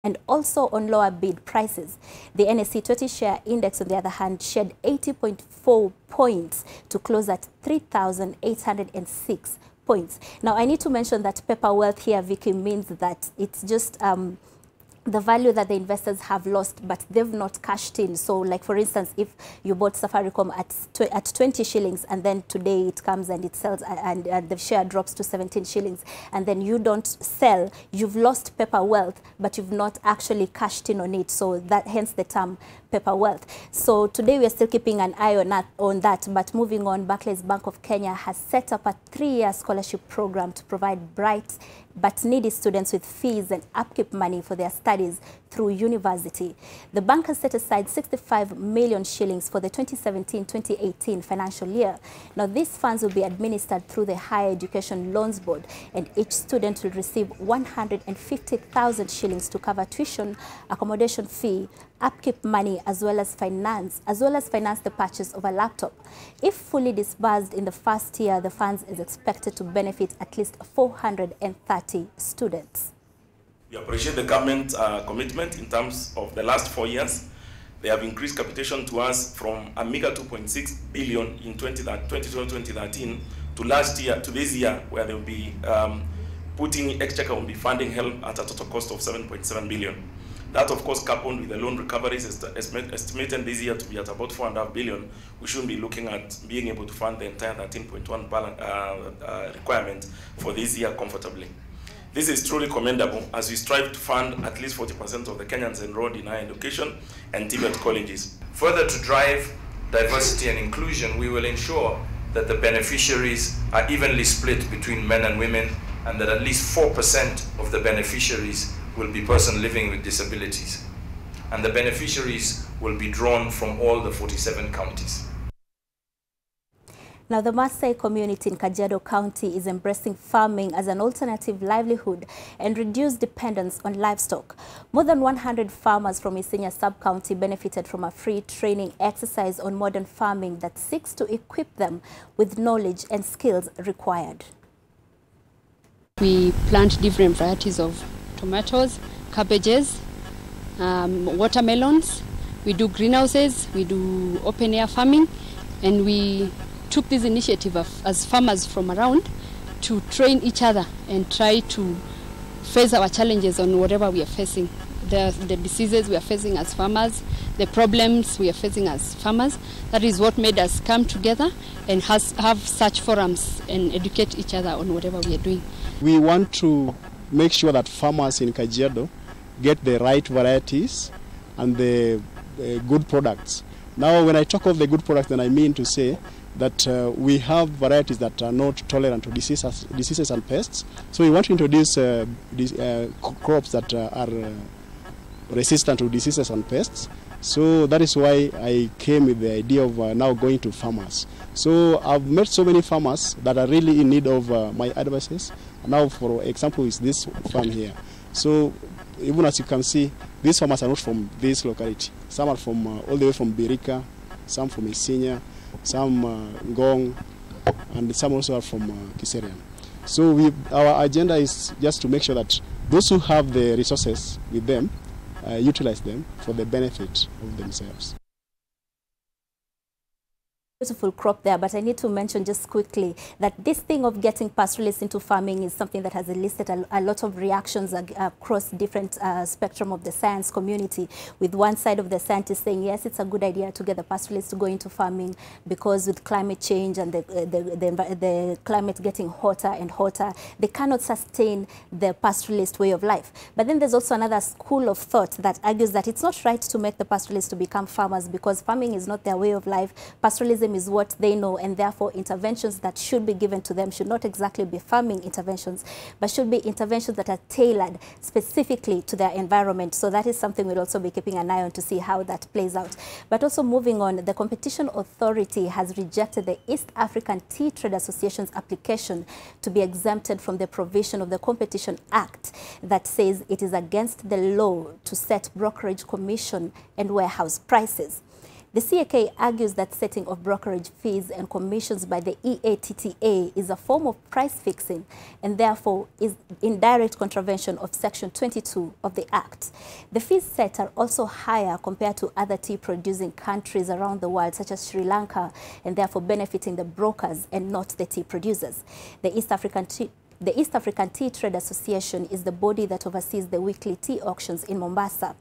and also on lower bid prices. The NSE 20 share index, on the other hand, shed 80.4 points to close at 3,806 points. Now, I need to mention that paper wealth here, Vicky, means that it's just the value that the investors have lost, but they've not cashed in. So, like, for instance, if you bought Safaricom at 20 shillings and then today it comes and it sells and the share drops to 17 shillings and then you don't sell, you've lost paper wealth, but you've not actually cashed in on it. So that, hence the term paper wealth. So today we are still keeping an eye on that, but moving on, Barclays Bank of Kenya has set up a 3-year scholarship program to provide bright but needy students with fees and upkeep money for their studies through university. The bank has set aside 65 million shillings for the 2017-2018 financial year. Now, these funds will be administered through the Higher Education Loans Board, and each student will receive 150,000 shillings to cover tuition, accommodation fee, upkeep money, as well as finance the purchase of a laptop. If fully disbursed in the first year, the funds is expected to benefit at least 430 students. We appreciate the government commitment in terms of the last 4 years. They have increased capitation to us from a meager 2.6 billion in 2012-2013 to last year, to this year, where they will be putting Exchequer will be funding help at a total cost of 7.7 billion. That, of course, coupled with the loan recoveries estimated this year to be at about 4.5 billion, we should be looking at being able to fund the entire 13.1 requirement for this year comfortably. This is truly commendable as we strive to fund at least 40% of the Kenyans enrolled in higher education and TVET colleges. Further to drive diversity and inclusion, we will ensure that the beneficiaries are evenly split between men and women, and that at least 4% of the beneficiaries will be persons living with disabilities. And the beneficiaries will be drawn from all the 47 counties. Now, the Maasai community in Kajiado County is embracing farming as an alternative livelihood and reduce dependence on livestock. More than 100 farmers from Isinya sub-county benefited from a free training exercise on modern farming that seeks to equip them with knowledge and skills required. We plant different varieties of tomatoes, cabbages, watermelons. We do greenhouses, we do open-air farming, and we took this initiative as farmers from around to train each other and try to face our challenges on whatever we are facing. The diseases we are facing as farmers, the problems we are facing as farmers. That is what made us come together and have such forums and educate each other on whatever we are doing. We want to make sure that farmers in Kajiado get the right varieties and the good products. Now, when I talk of the good products, then I mean to say that we have varieties that are not tolerant to diseases and pests. So we want to introduce these crops that are resistant to diseases and pests. So that is why I came with the idea of now going to farmers. So I've met so many farmers that are really in need of my advices. Now, for example, is this farm here. So even as you can see, these farmers are not from this locality. Some are from all the way from Birika, some from Isinya, some Ngong, and some also are from Kiserian. So our agenda is just to make sure that those who have the resources with them utilize them for the benefit of themselves. Beautiful crop there, but I need to mention just quickly that this thing of getting pastoralists into farming is something that has elicited a lot of reactions across different spectrum of the science community, with one side of the scientists saying, yes, it's a good idea to get the pastoralists to go into farming because with climate change and the climate getting hotter and hotter, they cannot sustain the pastoralist way of life. But then there's also another school of thought that argues that it's not right to make the pastoralists to become farmers because farming is not their way of life. Pastoralism is what they know, and therefore interventions that should be given to them should not exactly be farming interventions, but should be interventions that are tailored specifically to their environment. So that is something we'll also be keeping an eye on to see how that plays out. But also moving on, the Competition Authority has rejected the East African Tea Trade Association's application to be exempted from the provision of the Competition Act that says it is against the law to set brokerage commission and warehouse prices. The CAK argues that setting of brokerage fees and commissions by the EATTA is a form of price fixing and therefore is in direct contravention of Section 22 of the Act. The fees set are also higher compared to other tea-producing countries around the world, such as Sri Lanka, and therefore benefiting the brokers and not the tea producers. The East African Tea Trade Association is the body that oversees the weekly tea auctions in Mombasa.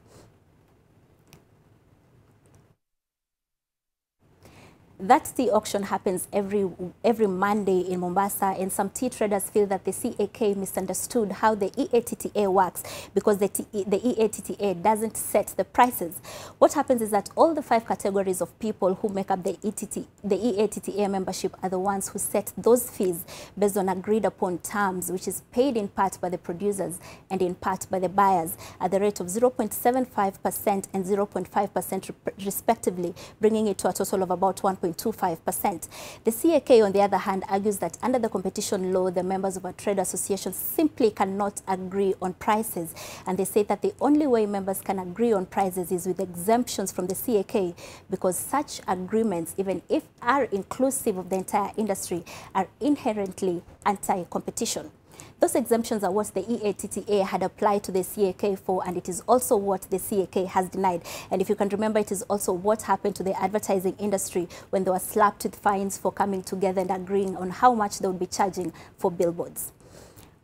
That tea auction happens every Monday in Mombasa, and some tea traders feel that the CAK misunderstood how the EATTA works because the EATTA doesn't set the prices. What happens is that all the 5 categories of people who make up the EATTA membership are the ones who set those fees based on agreed upon terms, which is paid in part by the producers and in part by the buyers at the rate of 0.75% and 0.5% respectively, bringing it to a total of about 1.25%. The CAK, on the other hand, argues that under the competition law, the members of a trade association simply cannot agree on prices. And they say that the only way members can agree on prices is with exemptions from the CAK, because such agreements, even if are inclusive of the entire industry, are inherently anti-competition. Those exemptions are what the EATTA had applied to the CAK for, and it is also what the CAK has denied. And if you can remember, it is also what happened to the advertising industry when they were slapped with fines for coming together and agreeing on how much they would be charging for billboards.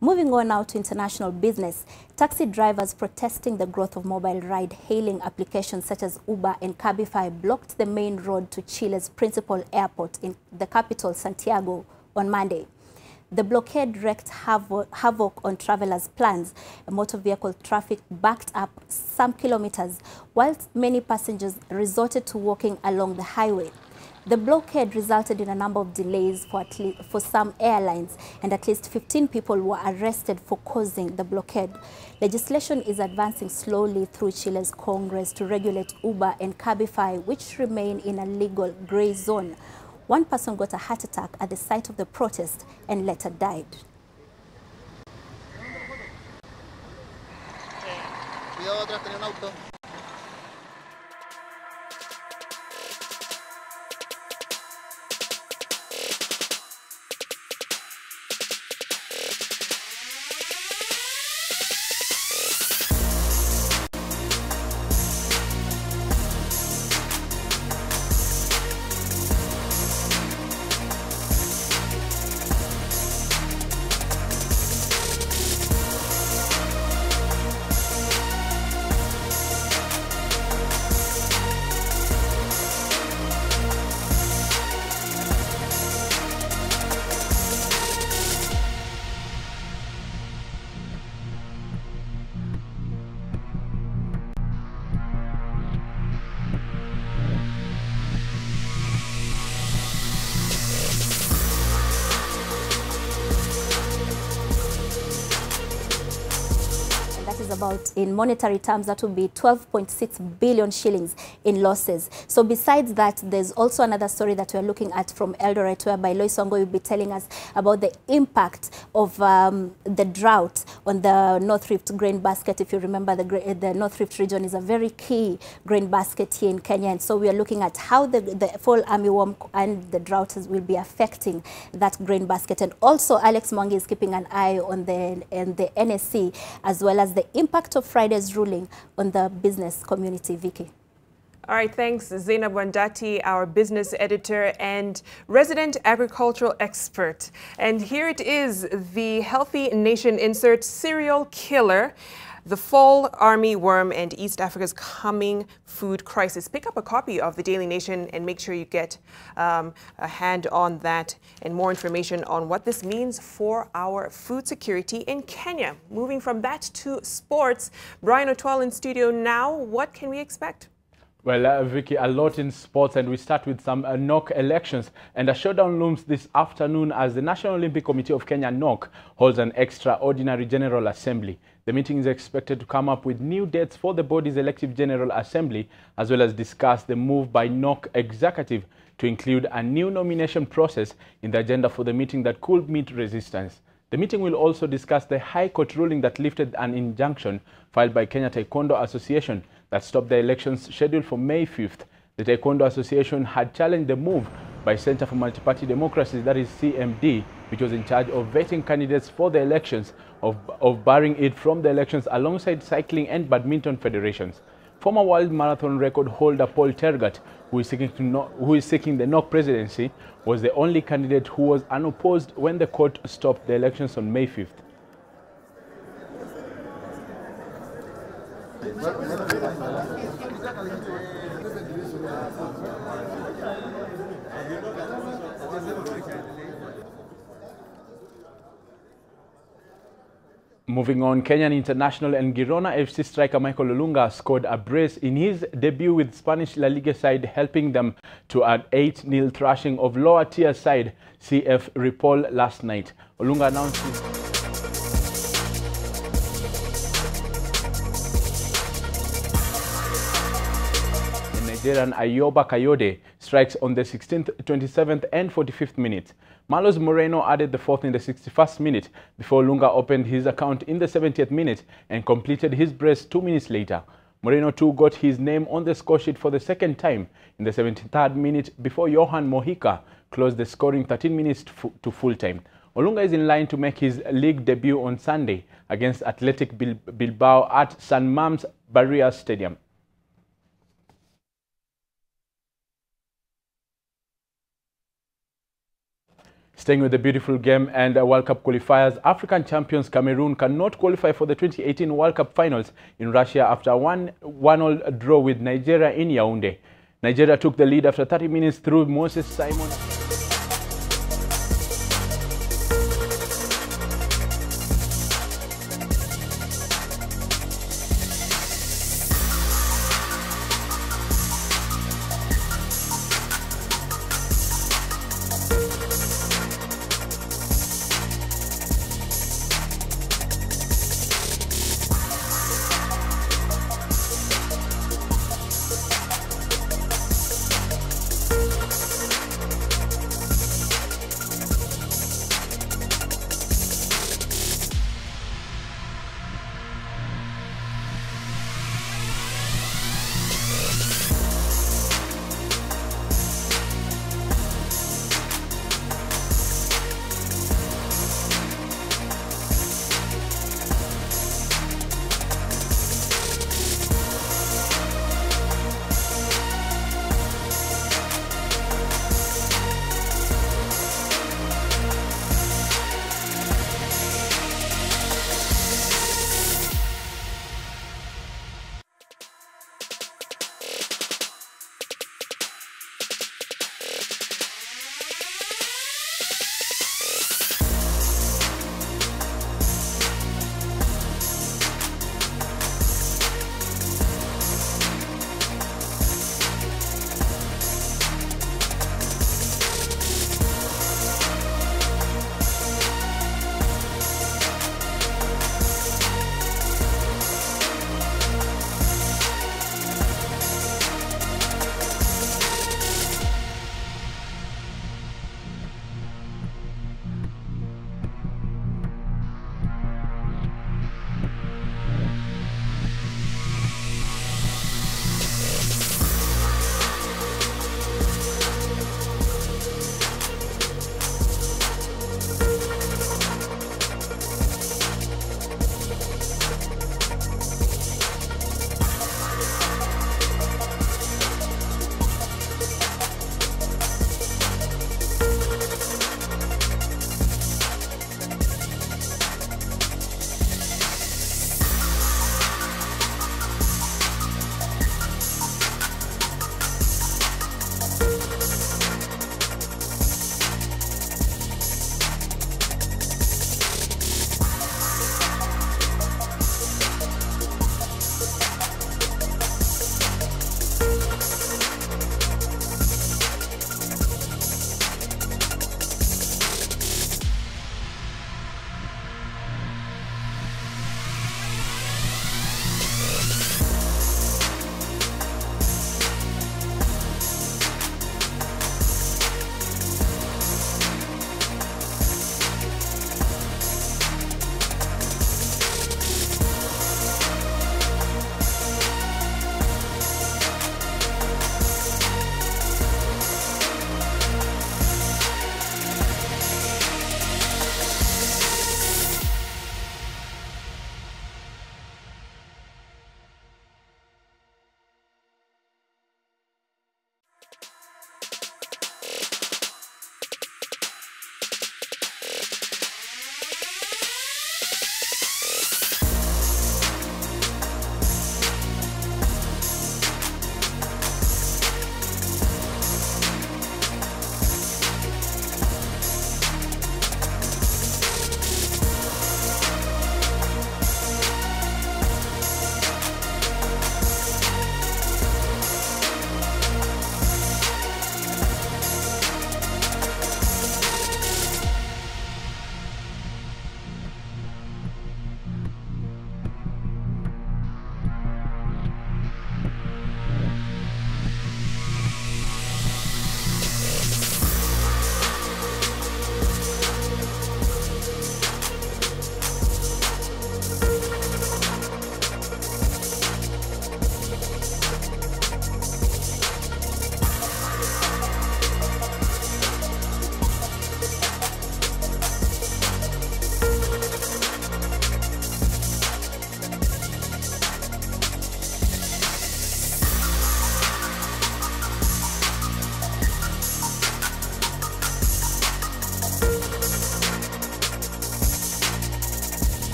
Moving on now to international business, taxi drivers protesting the growth of mobile ride-hailing applications such as Uber and Cabify blocked the main road to Chile's principal airport in the capital, Santiago, on Monday. The blockade wreaked havoc on travelers' plans. Motor vehicle traffic backed up some kilometers, whilst many passengers resorted to walking along the highway. The blockade resulted in a number of delays for some airlines, and at least 15 people were arrested for causing the blockade. Legislation is advancing slowly through Chile's Congress to regulate Uber and Cabify, which remain in a legal gray zone. One person got a heart attack at the site of the protest and later died. About, in monetary terms, that would be 12.6 billion shillings in losses. So besides that, there's also another story that we're looking at from Eldoret, whereby Lois Wango will be telling us about the impact of the drought on the North Rift grain basket. If you remember, the North Rift region is a very key grain basket here in Kenya, and so we are looking at how the fall armyworm and the drought will be affecting that grain basket. And also Alex Mwangi is keeping an eye on the NSC, as well as the impact of Friday's ruling on the business community. Vicky. All right, thanks, Zainab Wandati, our business editor and resident agricultural expert. And here it is, the Healthy Nation insert serial killer, the fall armyworm and East Africa's coming food crisis. Pick up a copy of the Daily Nation and make sure you get a hand on that and more information on what this means for our food security in Kenya. Moving from that to sports, Brian Otwal in studio now. What can we expect? Well, Vicky, a lot in sports, and we start with some NOCK elections. And a showdown looms this afternoon as the National Olympic Committee of Kenya, NOCK, holds an extraordinary General Assembly. The meeting is expected to come up with new dates for the body's elective General Assembly, as well as discuss the move by NOCK executive to include a new nomination process in the agenda for the meeting that could meet resistance. The meeting will also discuss the High Court ruling that lifted an injunction filed by Kenya Taekwondo Association that stopped the elections scheduled for May 5th. The Taekwondo Association had challenged the move by Center for Multi-Party Democracy, that is CMD, which was in charge of vetting candidates for the elections, of barring it from the elections alongside cycling and badminton federations. Former world marathon record holder Paul Tergat, who is seeking the NOCK presidency, was the only candidate who was unopposed when the court stopped the elections on May 5th. Moving on, Kenyan international and Girona FC striker Michael Olunga scored a brace in his debut with Spanish La Liga side, helping them to an 8-0 thrashing of lower tier side CF Ripoll last night. Olunga announced his Nigerian Ayoba Kayode strikes on the 16th, 27th and 45th minutes. Marlos Moreno added the fourth in the 61st minute before Olunga opened his account in the 70th minute and completed his brace 2 minutes later. Moreno too got his name on the score sheet for the second time in the 73rd minute before Johan Mojica closed the scoring 13 minutes to full time. Olunga is in line to make his league debut on Sunday against Athletic Bilbao at San Mamés Barrias Stadium. Staying with the beautiful game and World Cup qualifiers, African champions Cameroon cannot qualify for the 2018 World Cup finals in Russia after a 1-1 draw with Nigeria in Yaoundé. Nigeria took the lead after 30 minutes through Moses Simon.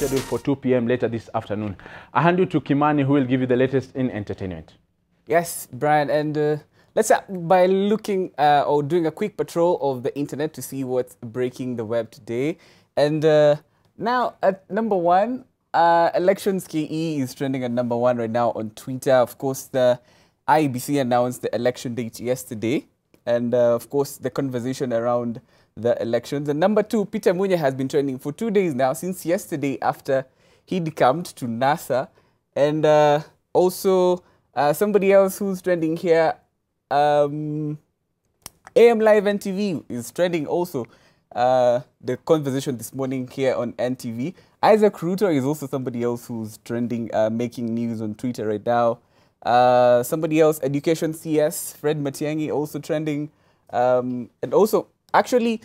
scheduled for 2 p.m. later this afternoon. I hand you to Kimani, who will give you the latest in entertainment. Yes, Brian, and let's start by looking or doing a quick patrol of the internet to see what's breaking the web today. And now at number one, Elections KE is trending at number one right now on Twitter. Of course, the IEBC announced the election date yesterday, and of course, the conversation around the elections. And number two, Peter Munya has been trending for 2 days now, since yesterday after he decamped to NASA. And also, somebody else who's trending here, AM Live NTV is trending also. The conversation this morning here on NTV. Isaac Ruto is also somebody else who's trending, making news on Twitter right now. Somebody else, Education CS, Fred Matiang'i, also trending. And also, actually,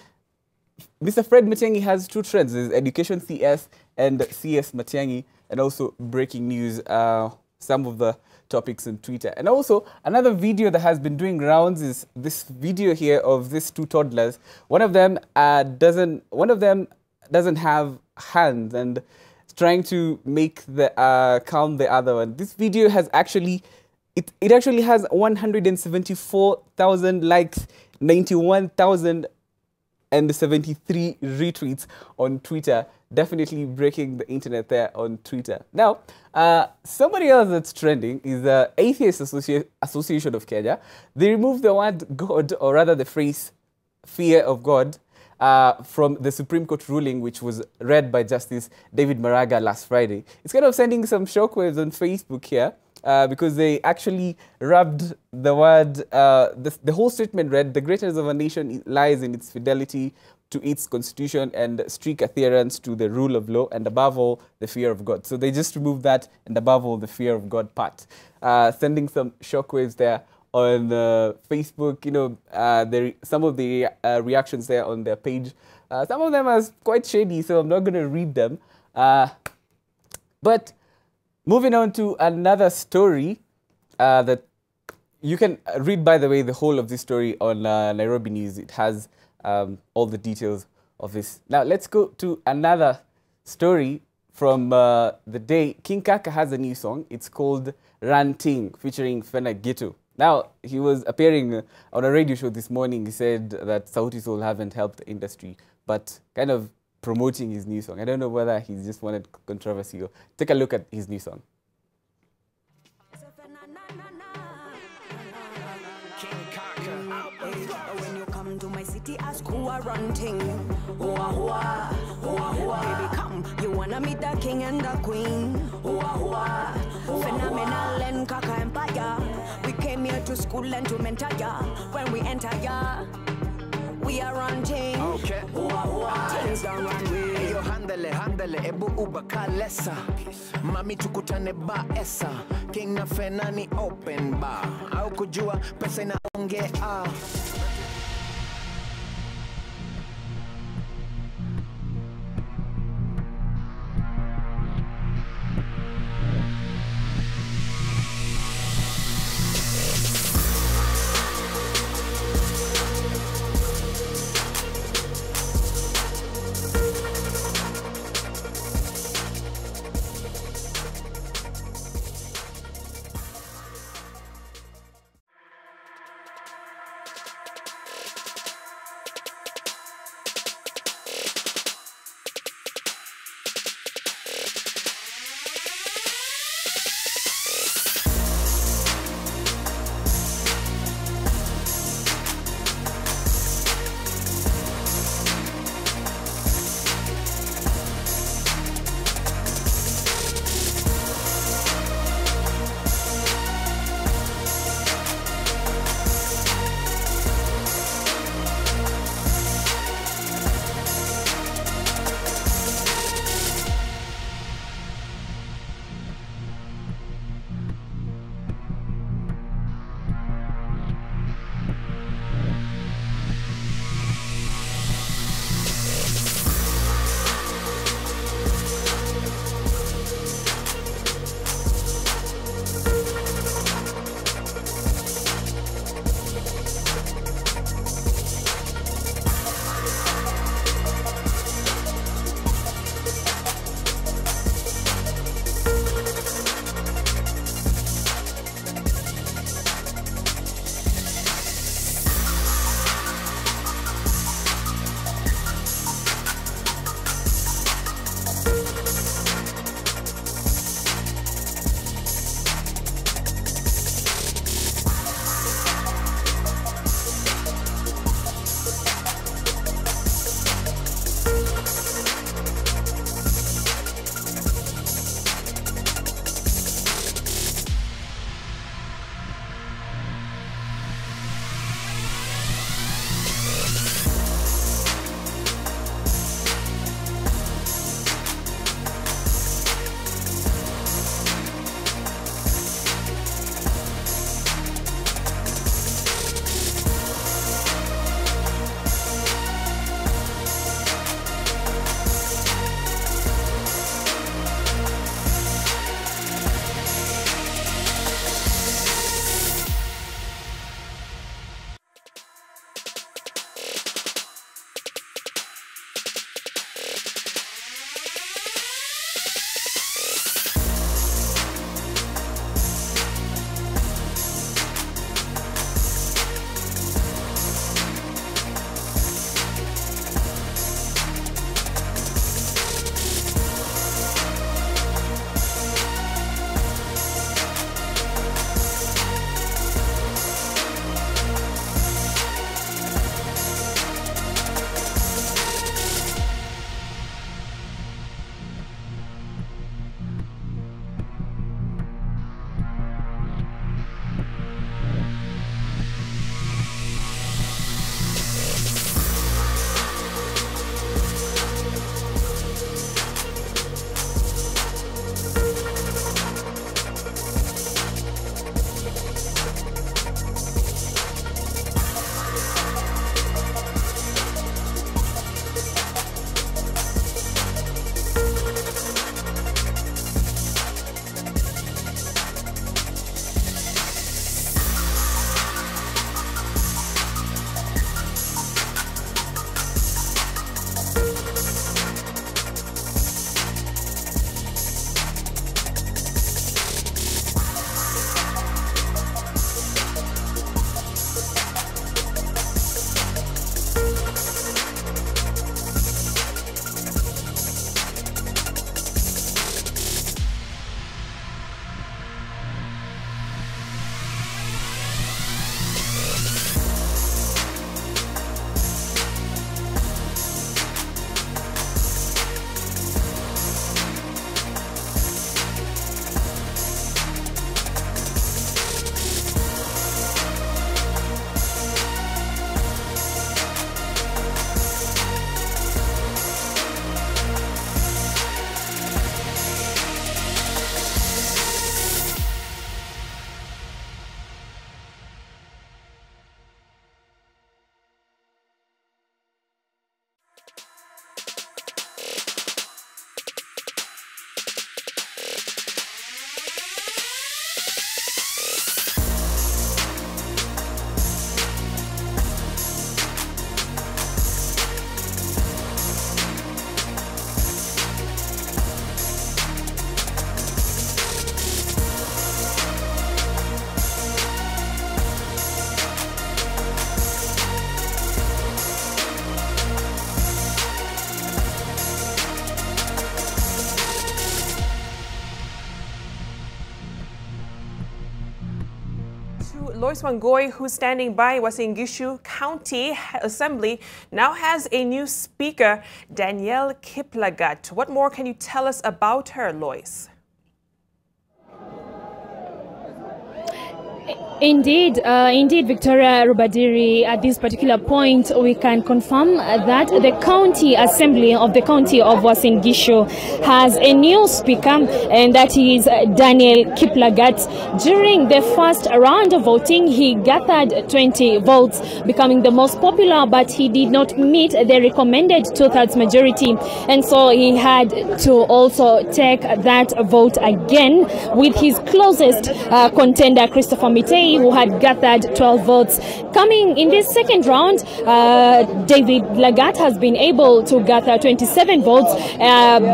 Mr. Fred Matiang'i has two trends. There's Education CS and CS Matiang'i, and also breaking news, some of the topics on Twitter. And also, another video that has been doing rounds is this video here of these two toddlers. One of them doesn't have hands and trying to make the count the other one. This video has actually, it actually has 174,000 likes, 91,073 retweets on Twitter. Definitely breaking the internet there on Twitter. Now, somebody else that's trending is the Atheist Association of Kenya. They removed the word God, or rather the phrase fear of God, from the Supreme Court ruling, which was read by Justice David Maraga last Friday. It's kind of sending some shockwaves on Facebook here, because they actually rubbed the word, the whole statement read, "The greatness of a nation lies in its fidelity to its constitution and strict adherence to the rule of law, and above all, the fear of God." So they just removed that, and above all, the fear of God part. Sending some shockwaves there on Facebook. You know, some of the reactions there on their page. Some of them are quite shady, so I'm not going to read them. But moving on to another story that you can read, by the way, the whole of this story on Nairobi News. It has all the details of this. Now, let's go to another story from the day. King Kaka has a new song. It's called Ranting, featuring Fena Gitu. Now, he was appearing on a radio show this morning. He said that Sauti Sol haven't helped the industry, but kind of promoting his new song. I don't know whether he just wanted controversy. Take a look at his new song. When you come to my city, ask who are ranting. Baby, come, you wanna meet the king and the queen. Phenomenal and Kaka Empire. We came here to school and to mentor ya. When we enter ya, we are ranting. Okay. Things don't run way. Eyo handele, ebu ubakalesa. Mami tukutane ba esa. King na Fenani open bar. Au kujua pesa inaongea. Lois Wangoi, who's standing by. UASIN GISHU County Assembly now has a new speaker, Danielle Kiplagat. What more can you tell us about her, Lois? Indeed, Victoria Rubadiri, at this particular point, we can confirm that the county assembly of the county of UASIN GISHU has a new speaker, and that is Daniel Kiplagat. During the first round of voting, he gathered 20 votes, becoming the most popular, but he did not meet the recommended 2/3 majority, and so he had to also take that vote again with his closest contender, Christopher Mitei, who had gathered 12 votes. Coming in this second round, David Lagat has been able to gather 27 votes,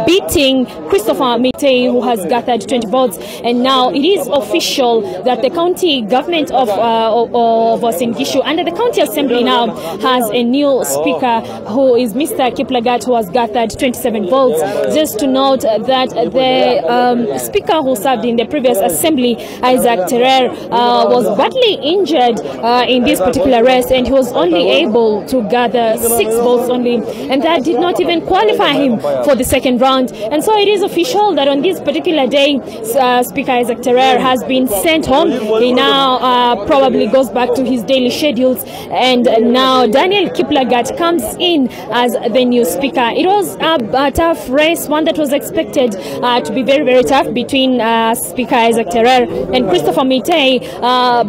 beating Christopher Mitei, who has gathered 20 votes. And now it is official that the county government of UASIN GISHU under the county assembly now has a new speaker, who is Mr. Kiplagat, who has gathered 27 votes. Just to note that the speaker who served in the previous assembly, Isaac Terer, was badly injured in this particular race, and he was only able to gather 6 votes only, and that did not even qualify him for the second round. And so it is official that on this particular day, Speaker Isaac Terer has been sent home. He now probably goes back to his daily schedules, and now Daniel Kiplagat comes in as the new speaker. It was a tough race, one that was expected to be very, very tough between Speaker Isaac Terer and Christopher Mitei,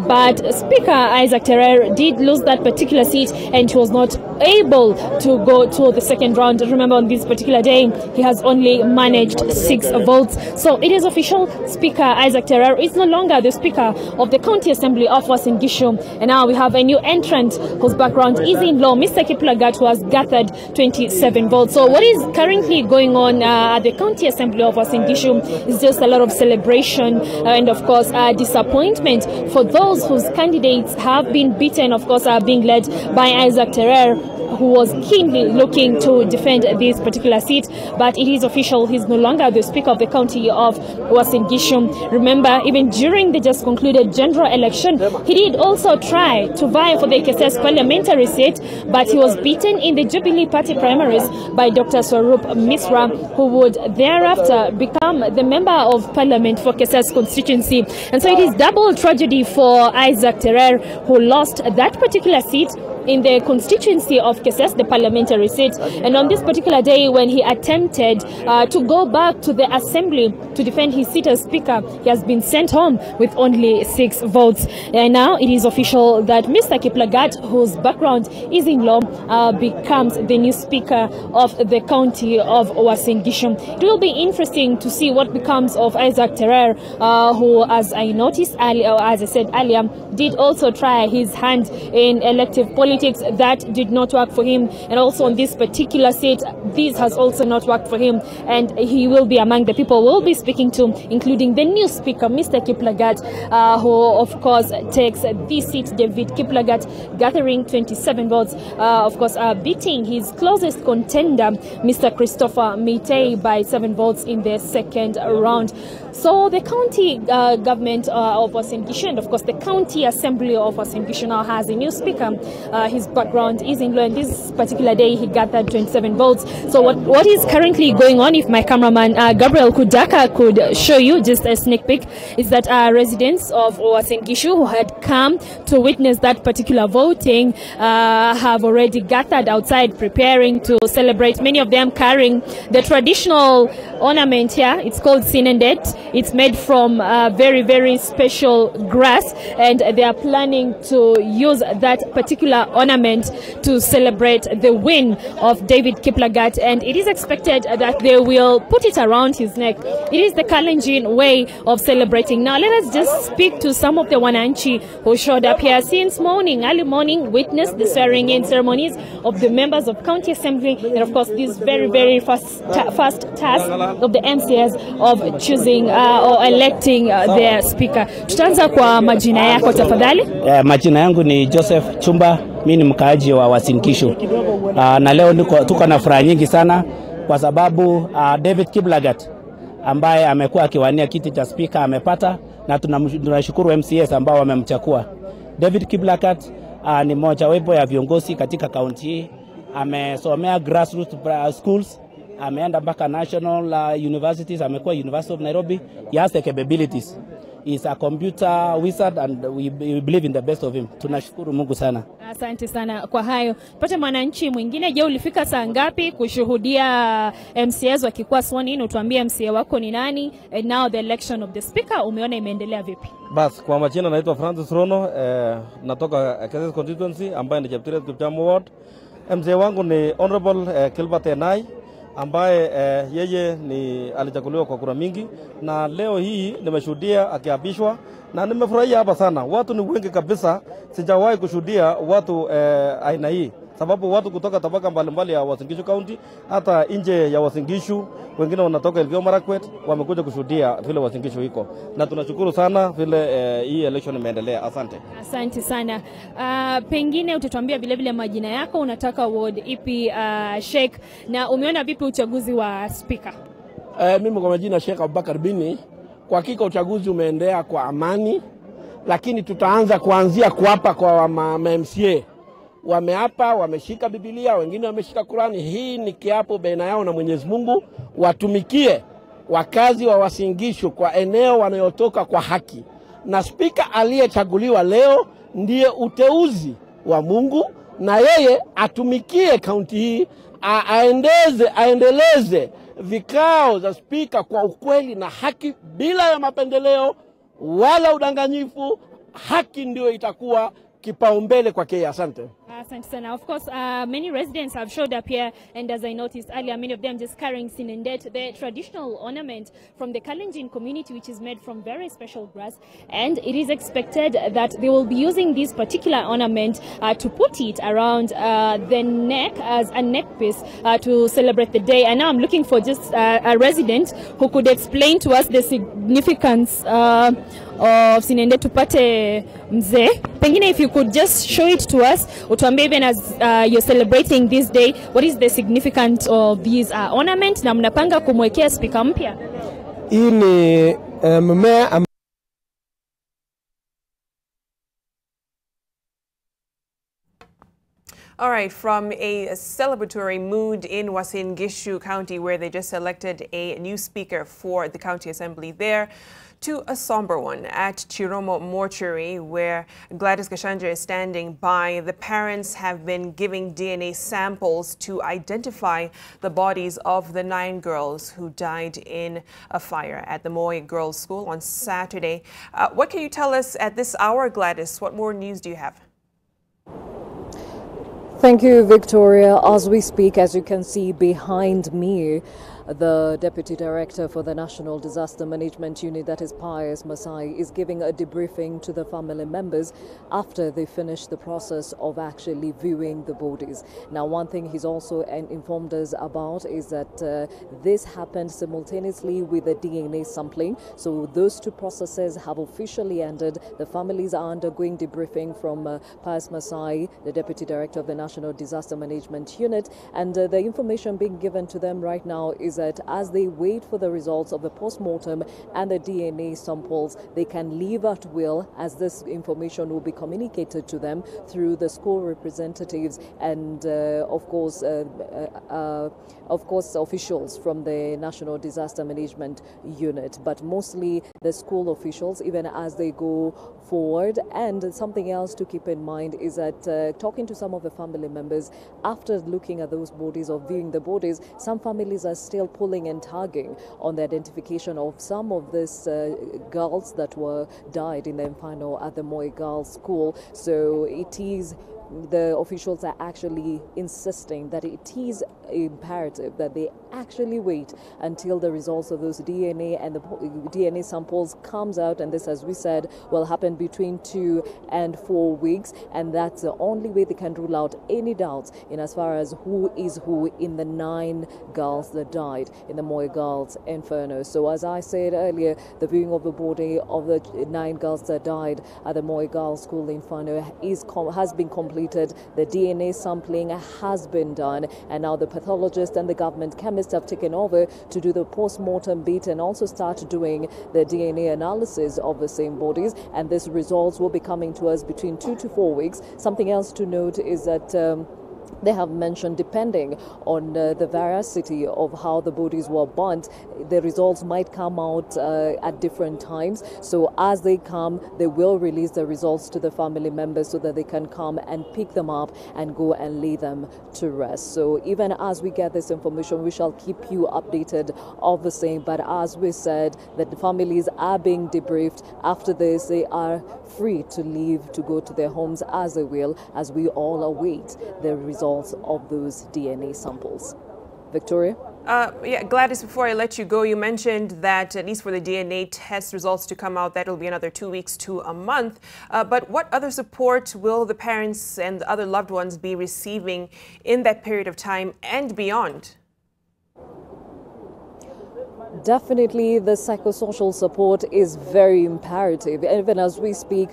but Speaker Isaac Terer did lose that particular seat, and he was not able to go to the second round. Remember, on this particular day, he has only managed 6 votes. So it is official, Speaker Isaac Terer is no longer the Speaker of the County Assembly of UASIN GISHU. And now we have a new entrant whose background is in law, Mr. Kiplagat, who has gathered 27 votes. So what is currently going on at the County Assembly of UASIN GISHU is just a lot of celebration and, of course, disappointment for those whose candidates have been beaten, of course, are being led by Isaac Terer, who was keenly looking to defend this particular seat. But it is official, he's no longer the Speaker of the County of UASIN GISHU. Remember, even during the just concluded general election, he did also try to vie for the KSS parliamentary seat, but he was beaten in the Jubilee Party primaries by Dr. Swarup Misra, who would thereafter become the Member of Parliament for KSS constituency. And so it is double tragedy for Isaac Terer, who lost that particular seat in the constituency of KSS, the parliamentary seat. And on this particular day, when he attempted to go back to the assembly to defend his seat as speaker, he has been sent home with only 6 votes. And now it is official that Mr. Kiplagat, whose background is in law, becomes the new speaker of the county of UASIN GISHU. It will be interesting to see what becomes of Isaac Terer, who, as I noticed earlier, or as I said earlier, did also try his hand in elective politics. That did not work for him, and also on this particular seat, this has also not worked for him, and he will be among the people we'll be speaking to, including the new speaker, Mr. Kiplagat, who of course takes this seat, David Kiplagat, gathering 27 votes, of course beating his closest contender, Mr. Christopher Mitei, by 7 votes in the second round. So the county government of UASIN GISHU, and of course the county assembly of UASIN GISHU now has a new speaker. His background is in law, and this particular day he gathered 27 votes. So what is currently going on, if my cameraman Gabriel Kudaka could show you just a sneak peek, is that residents of UASIN GISHU who had come to witness that particular voting have already gathered outside preparing to celebrate, many of them carrying the traditional ornament here. It's called Sinendet. It's made from very, very special grass, and they are planning to use that particular ornament to celebrate the win of David Kiplagat, and it is expected that they will put it around his neck. It is the Kalenjin way of celebrating. Now let us just speak to some of the Wananchi who showed up here since morning, early morning, witnessed the swearing-in ceremonies of the members of County Assembly, and of course this very, very first task of the MCS of choosing or electing their speaker. Tutaanza kwa majina yako tafadhali. Majina yangu ni Joseph Chumba, mimi ni mkaaji wa UASIN GISHU. Na leo tuko na furaha nyingi sana kwa sababu David Kiplagat ambaye amekuwa akiwania kiti cha speaker amepata, na tunashukuru MCS ambao wamemchagua. David Kiblagat ni mojawapo ya viongozi katika kaunti hii. Amesomea grassroots schools, ameenda mpaka national universities, amekuwa University of Nairobi. He has the capabilities. He's a computer wizard and we believe in the best of him. Tunashukuru Mungu sana. Asante sana kwa hayo. Pata mwananchi mwingine, je, ulifika saa ngapi kushuhudia MCAs wakikuwa sworn in? Utuambie MCA wako ni nani, and now the election of the speaker umeona imeendelea vipi? Bas, kwa majina naitwa Francis Rono, natoka Kesses constituency ambaye ni Victoria Rubadiri ward. MCA wangu ni Honorable Gilbert Enai, ambaye yeye ni alichaguliwa kwa kura mingi, na leo hii nimeshuhudia akiapishwa na nimefurahia hapa sana. Watu ni wengi kabisa, sijawahi kushuhudia watu aina hii, sababu watu kutoka tabaka mbalimbali ya Uasin Gishu County, hata nje ya Uasin Gishu, wengine wanatoka Elgeyo Marakwet, wamekuja kushuhudia vile Uasin Gishu iko, na tunashukuru sana vile hii election imeendelea. Asante. Asante sana. Pengine utatuambia vile vile majina yako, unataka ward ipi Sheikh, na umeona vipi uchaguzi wa speaker? Mimi kwa majina Sheikh Abubakar Bini, kwa hakika uchaguzi umeendelea kwa amani, lakini tutaanza kuanzia kuapa kwa MCA. Wameapa, wameshika Biblia, wengine wameshika Qurani. Hii ni kiapo baina yao na Mwenyezi Mungu, watumikie wakazi wa Uasin Gishu kwa eneo wanayotoka kwa haki. Na spika aliyechaguliwa leo ndiye uteuzi wa Mungu, na yeye atumikie kaunti hii, aendeleze vikao za spika kwa ukweli na haki, bila ya mapendeleo wala udanganyifu. Haki ndio itakuwa kipaumbele kwa kile. Asante. Asante sana. Of course, many residents have showed up here, and as I noticed earlier, many of them just carrying sinendet, the traditional ornament from the Kalenjin community, which is made from very special grass, and it is expected that they will be using this particular ornament to put it around the neck as a neck piece to celebrate the day. And now I'm looking for just a resident who could explain to us the significance of sinendet tupate mzee. Pengine if you could just show it to us, utuambie even as you're celebrating this day, what is the significance of these ornaments, na mnapanga kumwekea speaker mpya? Hii ni mmea. All right, from a celebratory mood in Uasin Gishu County, where they just elected a new speaker for the county assembly there, to a somber one at Chiromo Mortuary, where Gladys Gashanja is standing by. The parents have been giving DNA samples to identify the bodies of the 9 girls who died in a fire at the Moy Girls' School on Saturday. What can you tell us at this hour, Gladys? What more news do you have? Thank you, Victoria. As we speak, as you can see behind me, the Deputy Director for the National Disaster Management Unit, that is Pius Masai, is giving a debriefing to the family members after they finish the process of actually viewing the bodies. Now, one thing he's also informed us about is that this happened simultaneously with the DNA sampling. So those two processes have officially ended. The families are undergoing debriefing from Pius Masai, the Deputy Director of the National Disaster Management Unit, and the information being given to them right now is that as they wait for the results of the post-mortem and the DNA samples, they can leave at will, as this information will be communicated to them through the school representatives and of course officials from the National Disaster Management Unit, but mostly the school officials, even as they go forward. And something else to keep in mind is that talking to some of the family members after looking at those bodies or viewing the bodies, some families are still pulling and tugging on the identification of some of these girls that were died in the inferno at the Moy Girls' School. So it is, the officials are actually insisting that it is imperative that they actually wait until the results of those DNA and the DNA samples comes out, and this, as we said, will happen between 2 and 4 weeks, and that's the only way they can rule out any doubts in as far as who is who in the 9 girls that died in the Moy Girls Inferno. So as I said earlier, the viewing of the body of the 9 girls that died at the Moy Girls School Inferno has been completed completed. The DNA sampling has been done, and now the pathologist and the government chemists have taken over to do the post-mortem bit and also start doing the DNA analysis of the same bodies, and these results will be coming to us between 2 to 4 weeks. Something else to note is that they have mentioned, depending on the veracity of how the bodies were burnt, the results might come out at different times. So as they come, they will release the results to the family members so that they can come and pick them up and go and lay them to rest. So even as we get this information, we shall keep you updated of the same. But as we said, that the families are being debriefed. After this, they are free to leave, to go to their homes as they will, as we all await the results of those DNA samples. Victoria? Yeah, Gladys, before I let you go, you mentioned that at least for the DNA test results to come out, that'll be another 2 weeks to a month. But what other support will the parents and the other loved ones be receiving in that period of time and beyond? Definitely, the psychosocial support is very imperative. Even as we speak,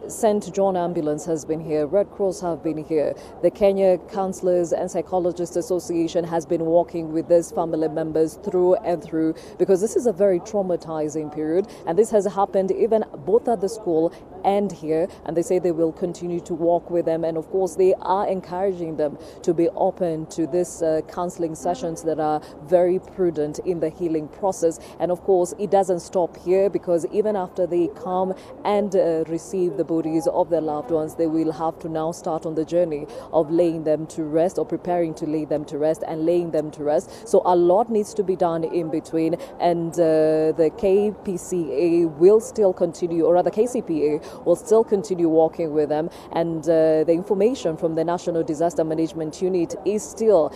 St. John Ambulance has been here, Red Cross have been here, the Kenya Counselors and Psychologists Association has been working with these family members through and through, because this is a very traumatizing period, and this has happened even both at the school and here, and they say they will continue to work with them, and of course they are encouraging them to be open to this counseling sessions that are very prudent in the healing process. And of course it doesn't stop here, because even after they come and receive the bodies of their loved ones, they will have to now start on the journey of laying them to rest, or preparing to lay them to rest and laying them to rest. So a lot needs to be done in between, and the KPCA will still continue, or rather KCPA will still continue working with them, and the information from the National Disaster Management Unit is still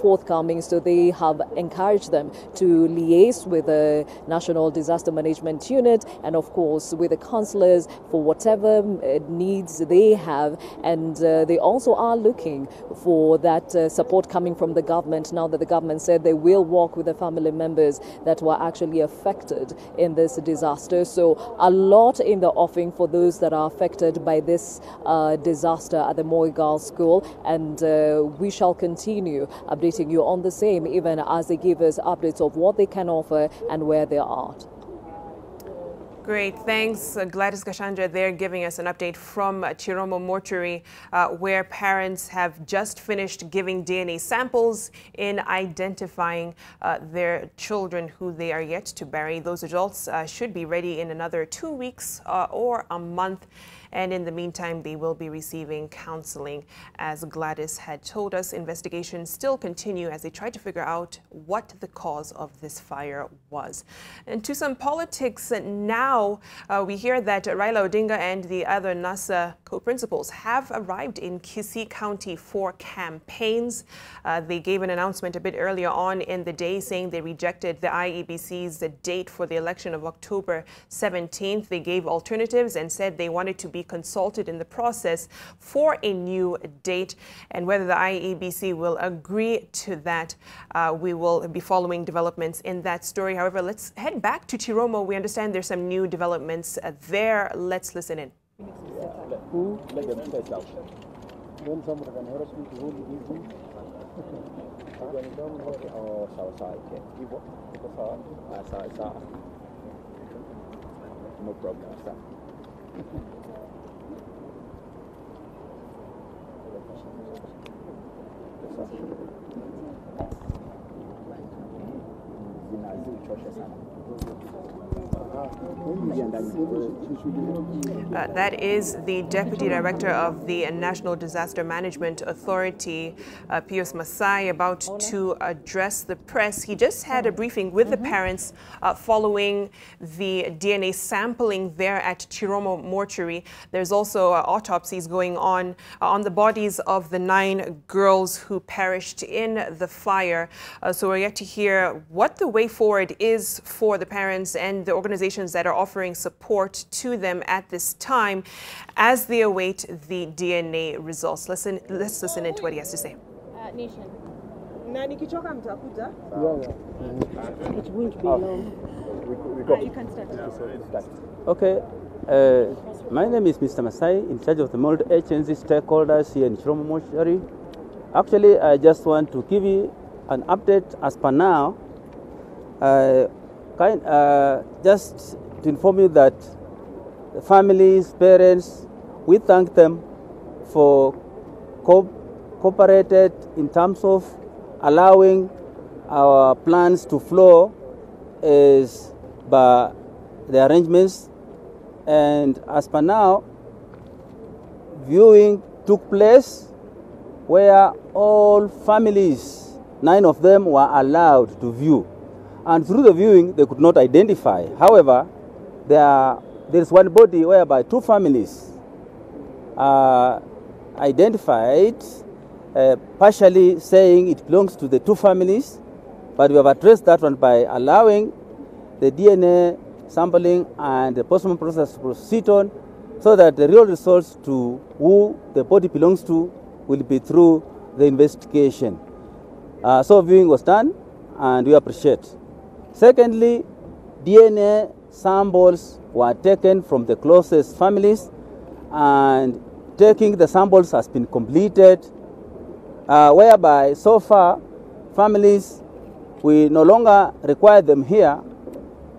forthcoming, so they have encouraged them to liaise with the National Disaster Management Unit and of course with the counsellors for whatever needs they have, and they also are looking for that support coming from the government, now that the government said they will work with the family members that were actually affected in this disaster. So a lot in the offing for those that are affected by this disaster at the Moi Girls School, and we shall continue updating you on the same, even as they give us updates of what they can offer and where they are. Great, thanks Gladys Gashandra there giving us an update from Chiromo Mortuary, where parents have just finished giving DNA samples in identifying their children who they are yet to bury. Those results should be ready in another 2 weeks or a month. And in the meantime, they will be receiving counseling. As Gladys had told us, investigations still continue as they try to figure out what the cause of this fire was. And to some politics now, we hear that Raila Odinga and the other NASA co-principals have arrived in Kisii County for campaigns. They gave an announcement a bit earlier on in the day saying they rejected the IEBC's date for the election of October 17th. They gave alternatives and said they wanted to be consulted in the process for a new date, and whether the IEBC will agree to that, we will be following developments in that story. However, let's head back to Chiromo. We understand there's some new developments there. Let's listen in. No problem. That is the Deputy Director of the National Disaster Management Authority, Pius Masai, about to address the press. He just had a briefing with the parents following the DNA sampling there at Chiromo Mortuary. There's also autopsies going on the bodies of the 9 girls who perished in the fire. So we're yet to hear what the way forward is for the parents and the organizations that are offering support to them at this time as they await the DNA results. Let's listen into what he has to say. Nation. It's going to be long. You can start. Okay. My name is Mr. Masai, in charge of the multi-agency stakeholders here in Chiromo Mortuary. Actually, I just want to give you an update as per now. Just to inform you that the families, parents, we thank them for cooperated in terms of allowing our plans to flow as by the arrangements. And as per now, viewing took place where all families, 9 of them, were allowed to view. And through the viewing, they could not identify. However, there is one body whereby 2 families identified, partially saying it belongs to the 2 families, but we have addressed that one by allowing the DNA sampling and the postmortem process to proceed on, so that the real results to who the body belongs to will be through the investigation. So viewing was done, and we appreciate. Secondly, DNA samples were taken from the closest families, and taking the samples has been completed, whereby so far families, we no longer require them here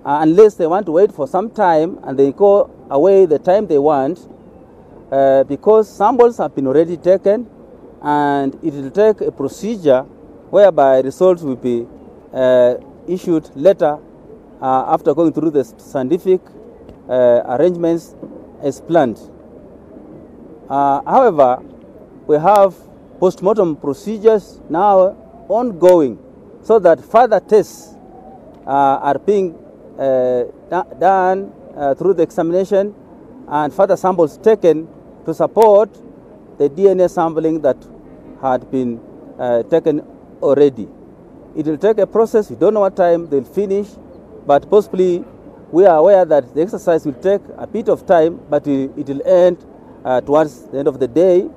unless they want to wait for some time and they go away the time they want, because samples have been already taken, and it will take a procedure whereby results will be issued later after going through the scientific arrangements as planned. However, we have post-mortem procedures now ongoing, so that further tests are being done through the examination, and further samples taken to support the DNA sampling that had been taken already. It will take a process. We don't know what time they'll finish, but possibly we are aware that the exercise will take a bit of time, but it will end towards the end of the day,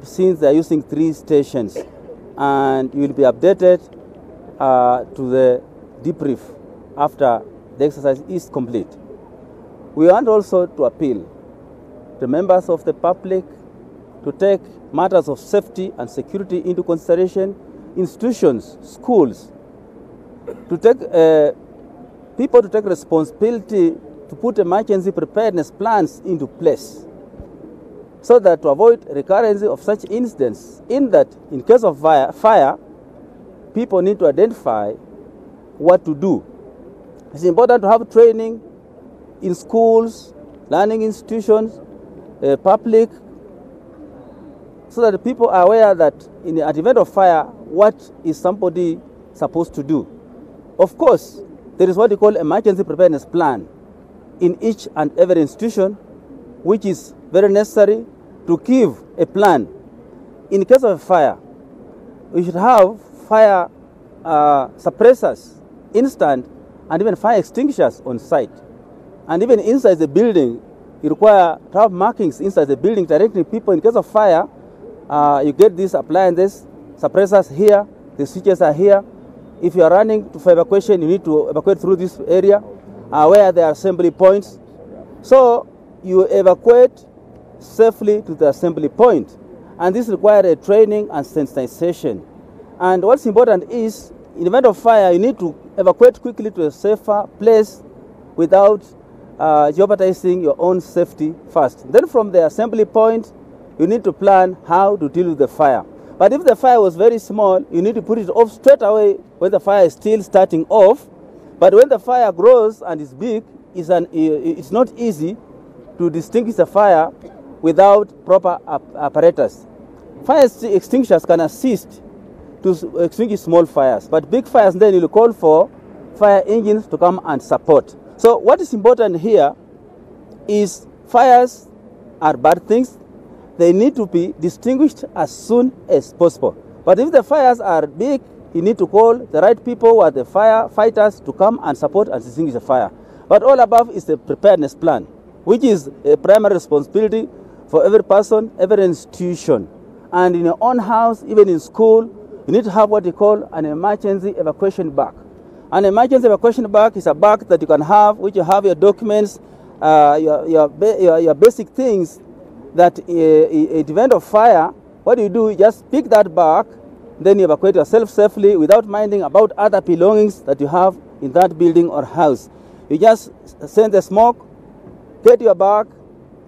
since they're using 3 stations, and you will be updated to the debrief after the exercise is complete. We want also to appeal to members of the public to take matters of safety and security into consideration, institutions, schools, to take people to take responsibility to put emergency preparedness plans into place, so that to avoid recurrence of such incidents, in that in case of fire, people need to identify what to do. It's important to have training in schools, learning institutions, public, so that the people are aware that in the event of fire, what is somebody supposed to do. Of course, there is what we call emergency preparedness plan in each and every institution, which is very necessary to give a plan. In case of a fire, we should have fire suppressors, instant, and even fire extinguishers on site. And even inside the building, you require to have markings inside the building directing people. In case of fire, you get these appliances, suppressors here, the switches are here. If you are running for evacuation, you need to evacuate through this area where there are assembly points. So you evacuate safely to the assembly point. And this requires a training and sensitization. And what's important is, in the event of fire, you need to evacuate quickly to a safer place without jeopardizing your own safety first. Then from the assembly point, you need to plan how to deal with the fire. But if the fire was very small, you need to put it off straight away when the fire is still starting off. But when the fire grows and is big, it's not easy to distinguish the fire without proper apparatus. Fire extinguishers can assist to extinguish small fires, but big fires, then you'll call for fire engines to come and support. So what is important here is fires are bad things. They need to be distinguished as soon as possible. But if the fires are big, you need to call the right people who are the firefighters to come and support and extinguish the fire. But all above is the preparedness plan, which is a primary responsibility for every person, every institution. And in your own house, even in school, you need to have what you call an emergency evacuation bag. An emergency evacuation bag is a bag that you can have, which you have your documents your basic things that in event of fire, what do? You just pick that back, then you evacuate yourself safely without minding about other belongings that you have in that building or house. You just send the smoke, get your bag,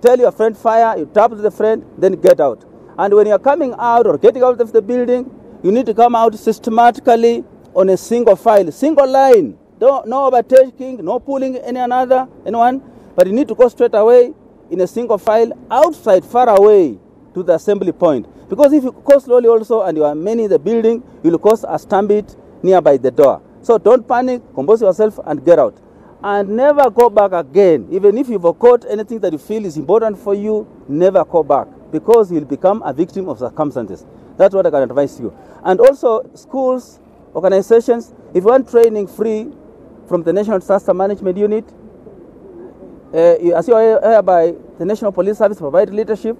tell your friend fire, you tap the friend, then get out. And when you're coming out or getting out of the building, you need to come out systematically on a single file, single line. No overtaking, no pulling anyone, but you need to go straight away in a single file outside, far away to the assembly point. Because if you go slowly also and you are many in the building, you will cause a stampede nearby the door. So don't panic, compose yourself and get out. And never go back again. Even if you've caught anything that you feel is important for you, never go back, because you'll become a victim of circumstances. That's what I can advise you. And also schools, organizations, if you want training free from the National Disaster Management Unit, as you are hereby, the National Police Service provide leadership.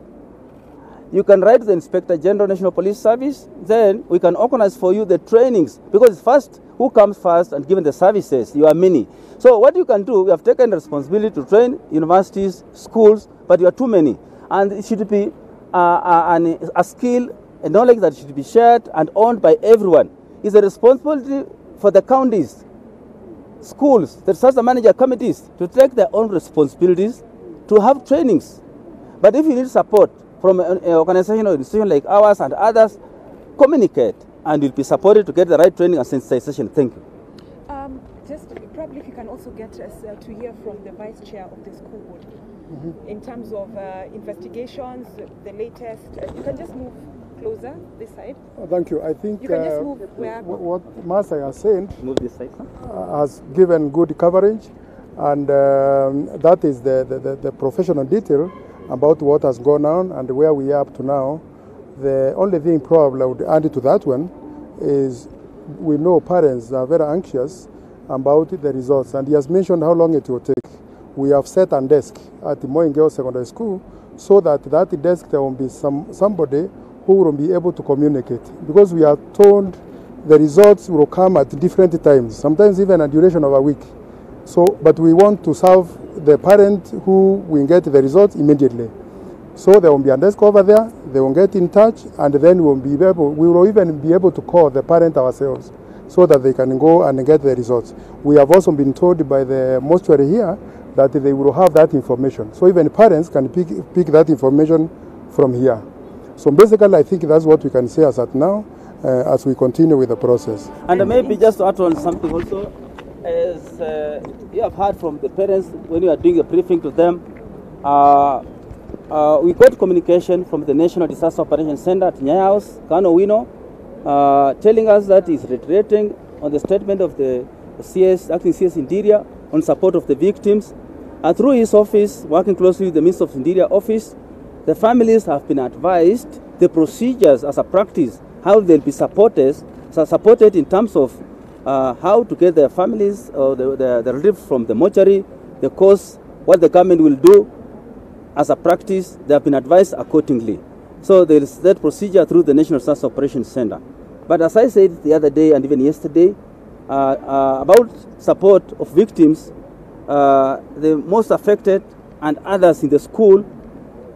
You can write to the Inspector General National Police Service, then we can organize for you the trainings, because first, who comes first and given the services? You are many. So what you can do, we have taken the responsibility to train universities, schools, but you are too many. And it should be a skill, a knowledge that should be shared and owned by everyone. It's a responsibility for the counties, schools, the disaster manager committees to take their own responsibilities to have trainings. But if you need support from an organization or institution like ours and others, communicate and you'll be supported to get the right training and sensitization. Thank you. Just probably if you can also get us to hear from the Vice Chair of the school board in terms of investigations, the latest. You can just move closer this side. Thank you. I think you can just move where what Masai has said has given good coverage, and that is the professional detail about what has gone on and where we are up to now. The only thing probably I would add to that one is we know parents are very anxious about the results, and he has mentioned how long it will take. We have set a desk at the Moying Girls Secondary School so that desk there will be somebody who will be able to communicate, because we are told the results will come at different times, sometimes even a duration of a week. So, but we want to serve the parent who will get the results immediately. So there will be a desk over there, they will get in touch, and then we will even be able to call the parent ourselves so that they can go and get the results. We have also been told by the mortuary here that they will have that information. So even parents can pick that information from here. So basically I think that's what we can say as at now, as we continue with the process. And maybe just to add on something also, as you have heard from the parents when you are doing a briefing to them, we got communication from the National Disaster Operations Center at Nyaya House, Kano Wino, telling us that he's reiterating on the statement of the acting CS Interior on support of the victims. Through his office, working closely with the Minister of Interior office, the families have been advised the procedures as a practice, how they'll be supported in terms of how to get their families or the relief from the mortuary, the cost, what the government will do as a practice. They have been advised accordingly. So there is that procedure through the National Disaster Operations Center. But as I said the other day and even yesterday, about support of victims, the most affected and others in the school,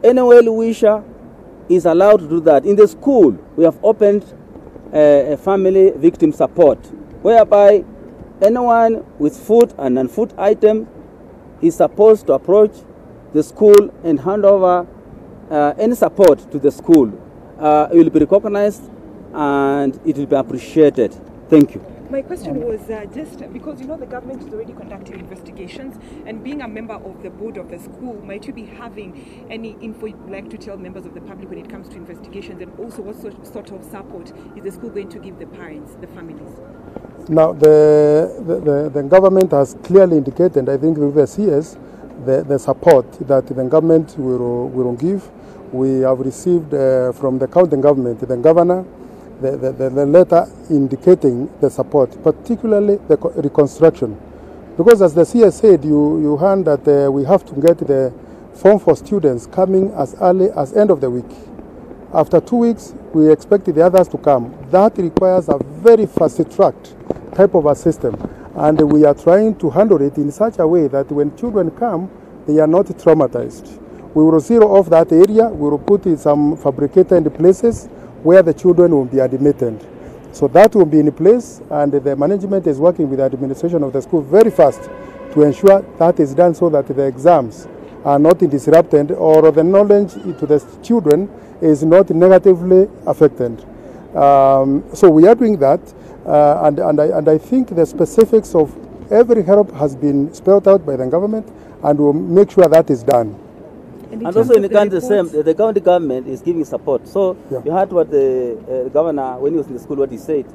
any well-wisher is allowed to do that. In the school, we have opened a family victim support, whereby anyone with food and non-food items is supposed to approach the school and hand over any support to the school. It will be recognized and it will be appreciated. Thank you. My question was just because you know the government is already conducting investigations, and being a member of the board of the school, might you be having any info you'd like to tell members of the public when it comes to investigations, and also what sort of support is the school going to give the parents, the families? Now the government has clearly indicated, I think with the CS, the support that the government will give. We have received from the county government, the governor, the letter indicating the support, particularly the reconstruction. Because as the CS said, you heard that we have to get the form for students coming as early as end of the week. After 2 weeks, we expect the others to come. That requires a very fast-tracked type of a system. And we are trying to handle it in such a way that when children come, they are not traumatized. We will zero off that area. We will put in some fabricated places where the children will be admitted. So that will be in place, and the management is working with the administration of the school very fast to ensure that is done so that the exams are not disrupted or the knowledge to the children is not negatively affected. So we are doing that, and I think the specifics of every help has been spelled out by the government, and we'll make sure that is done. And also in the country, the county government is giving support. So you heard what the governor, when he was in the school, what he said.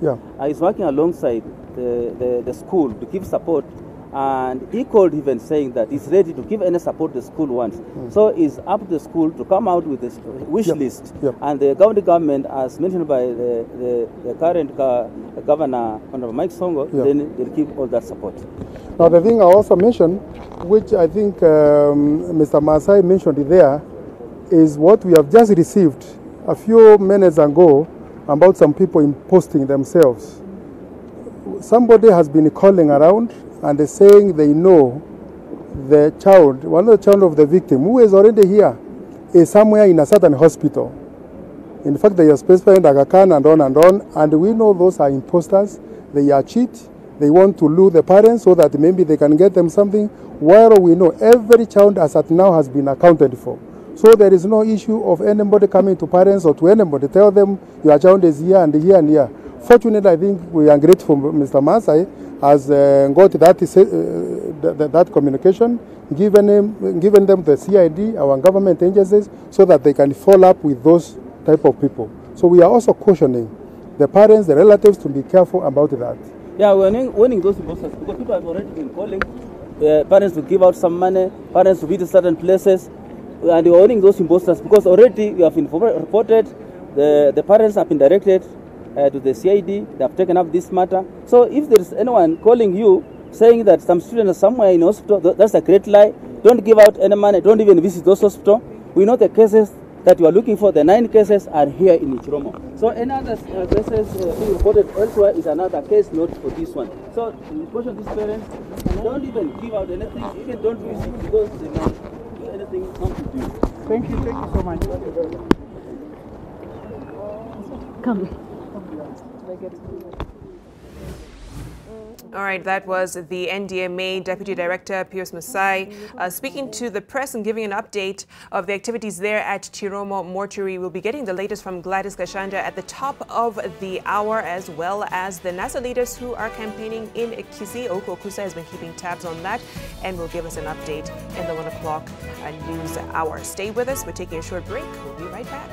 He's working alongside the school to give support. And he called even saying that he's ready to give any support the school wants. So it's up to the school to come out with a wish list. And the county government, as mentioned by the current governor, Honorable Mike Songo, then they'll give all that support. Now the thing I also mentioned, which I think Mr. Masai mentioned there, is what we have just received a few minutes ago about some people imposting themselves. Somebody has been calling around and they're saying they know the child, one of the child of the victim, who is already here, is somewhere in a certain hospital. In fact, they are specifying Aga Khan and on, and we know those are imposters, they are cheat, they want to lure the parents so that maybe they can get them something, while we know every child as at now has been accounted for. So there is no issue of anybody coming to parents or to anybody, tell them your child is here and here and here. Fortunately, I think we are grateful Mr. Masai has got that communication, given them the CID, our government agencies, so that they can follow up with those type of people. So we are also cautioning the parents, the relatives to be careful about that. Yeah, we're warning those imposters because people have already been calling parents to give out some money, parents to visit certain places, and we're warning those imposters because already we have been reported, the parents have been directed to the CID, they have taken up this matter. So if there is anyone calling you saying that some students are somewhere in hospital, that's a great lie. Don't give out any money, don't even visit those hospitals. We know the cases that you are looking for, the 9 cases are here in Ichiromo. So any other cases being reported elsewhere is another case, not for this one. So we caution these parents, don't even give out anything, even don't visit because they might do anything not to do. Thank you so much. Come. All right, that was the NDMA Deputy Director Pius Masai speaking to the press and giving an update of the activities there at Chiromo Mortuary. We'll be getting the latest from Gladys Gashanda at the top of the hour, as well as the NASA leaders who are campaigning in Kisii. Oko Okusa has been keeping tabs on that and will give us an update in the 1 o'clock news hour. Stay with us. We're taking a short break. We'll be right back.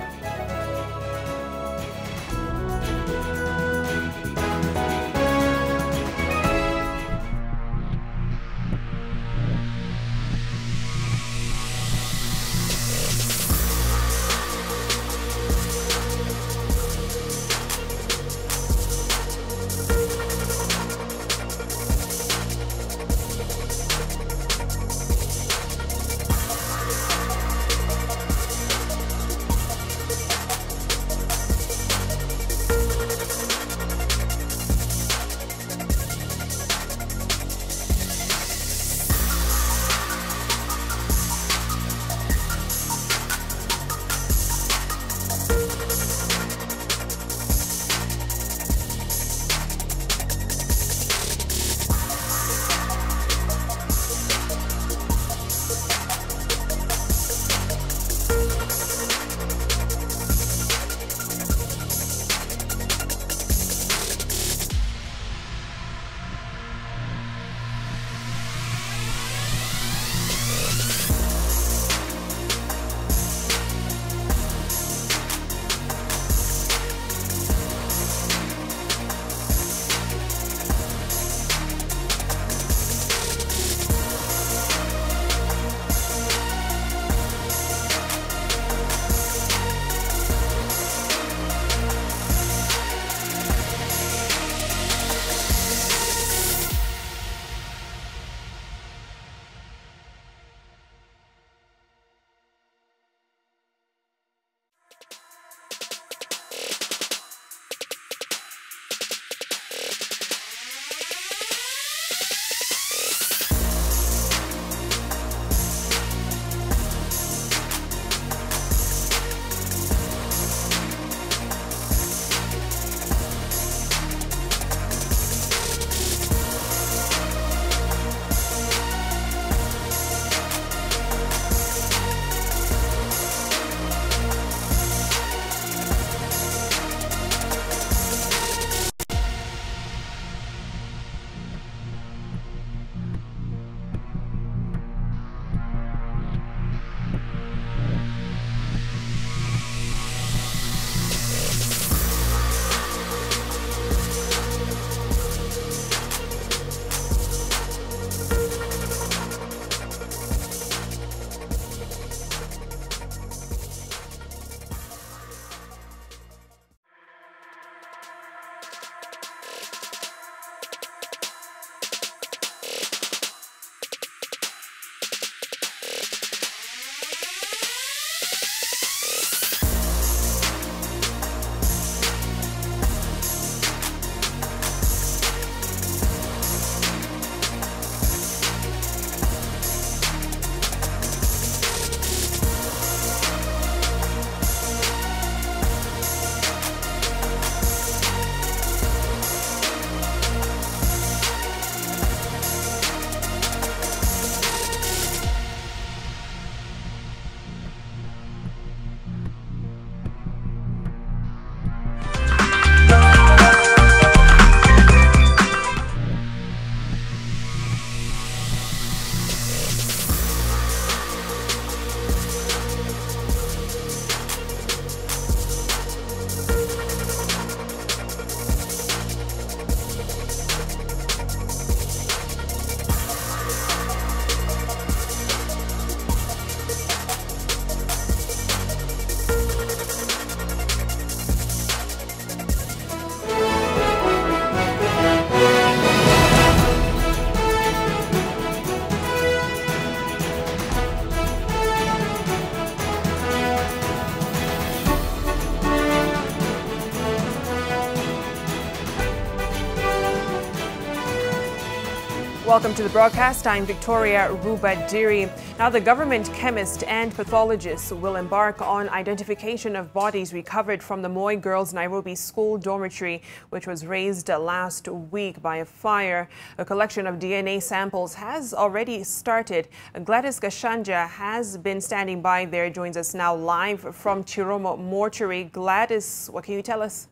Welcome to the broadcast. I'm Victoria Rubadiri. Now, the government chemist and pathologist will embark on identification of bodies recovered from the Moi Girls Nairobi School dormitory, which was razed last week by a fire. A collection of DNA samples has already started. Gladys Gashanja has been standing by there, joins us now live from Chiromo Mortuary. Gladys, what can you tell us?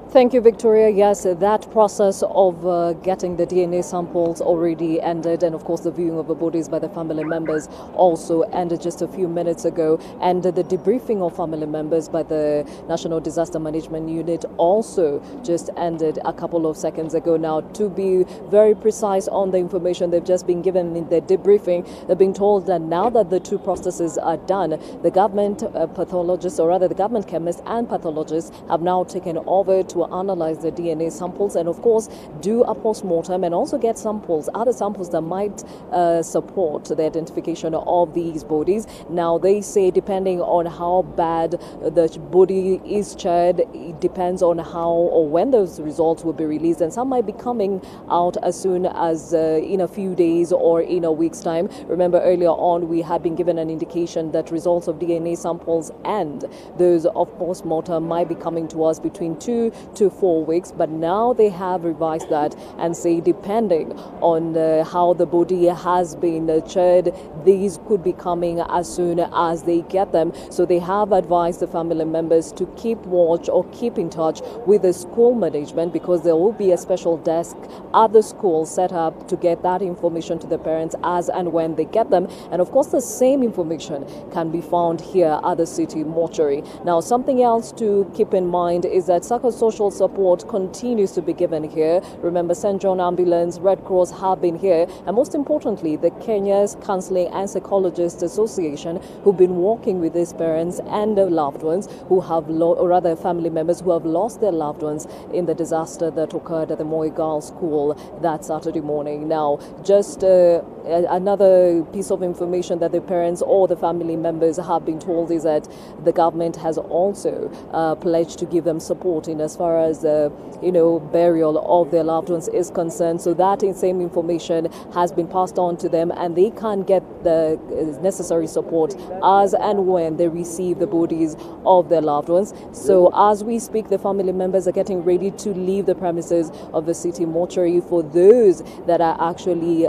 Thank you, Victoria. Yes, that process of getting the DNA samples already ended, and of course the viewing of the bodies by the family members also ended just a few minutes ago, and the debriefing of family members by the National Disaster Management Unit also just ended a couple of seconds ago. Now, to be very precise on the information they've just been given in the debriefing, they've been told that now that the two processes are done, the government pathologists, or rather the government chemists and pathologists, have now taken over to analyze the DNA samples and of course do a post-mortem and also get samples, other samples that might support the identification of these bodies. Now, they say depending on how bad the body is charred, it depends on how or when those results will be released, and some might be coming out as soon as in a few days or in a week's time. Remember, earlier on we had been given an indication that results of DNA samples and those of post-mortem might be coming to us between 2 to 4 weeks, but now they have revised that and say depending on how the body has been charred, these could be coming as soon as they get them. So they have advised the family members to keep watch or keep in touch with the school management, because there will be a special desk at the school set up to get that information to the parents as and when they get them. And of course the same information can be found here at the city mortuary. Now, something else to keep in mind is that psychosocial support continues to be given here. Remember, St. John Ambulance, Red Cross have been here, and most importantly, the Kenya's Counseling and Psychologists Association, who've been working with these parents and their loved ones who have, or rather family members who have lost their loved ones in the disaster that occurred at the Moi Girls School that Saturday morning. Now, just another piece of information that the parents or the family members have been told is that the government has also pledged to give them support in as far as burial of their loved ones is concerned. So that same information has been passed on to them, and they can get the necessary support as and when they receive the bodies of their loved ones. So as we speak, the family members are getting ready to leave the premises of the city mortuary. For those that are actually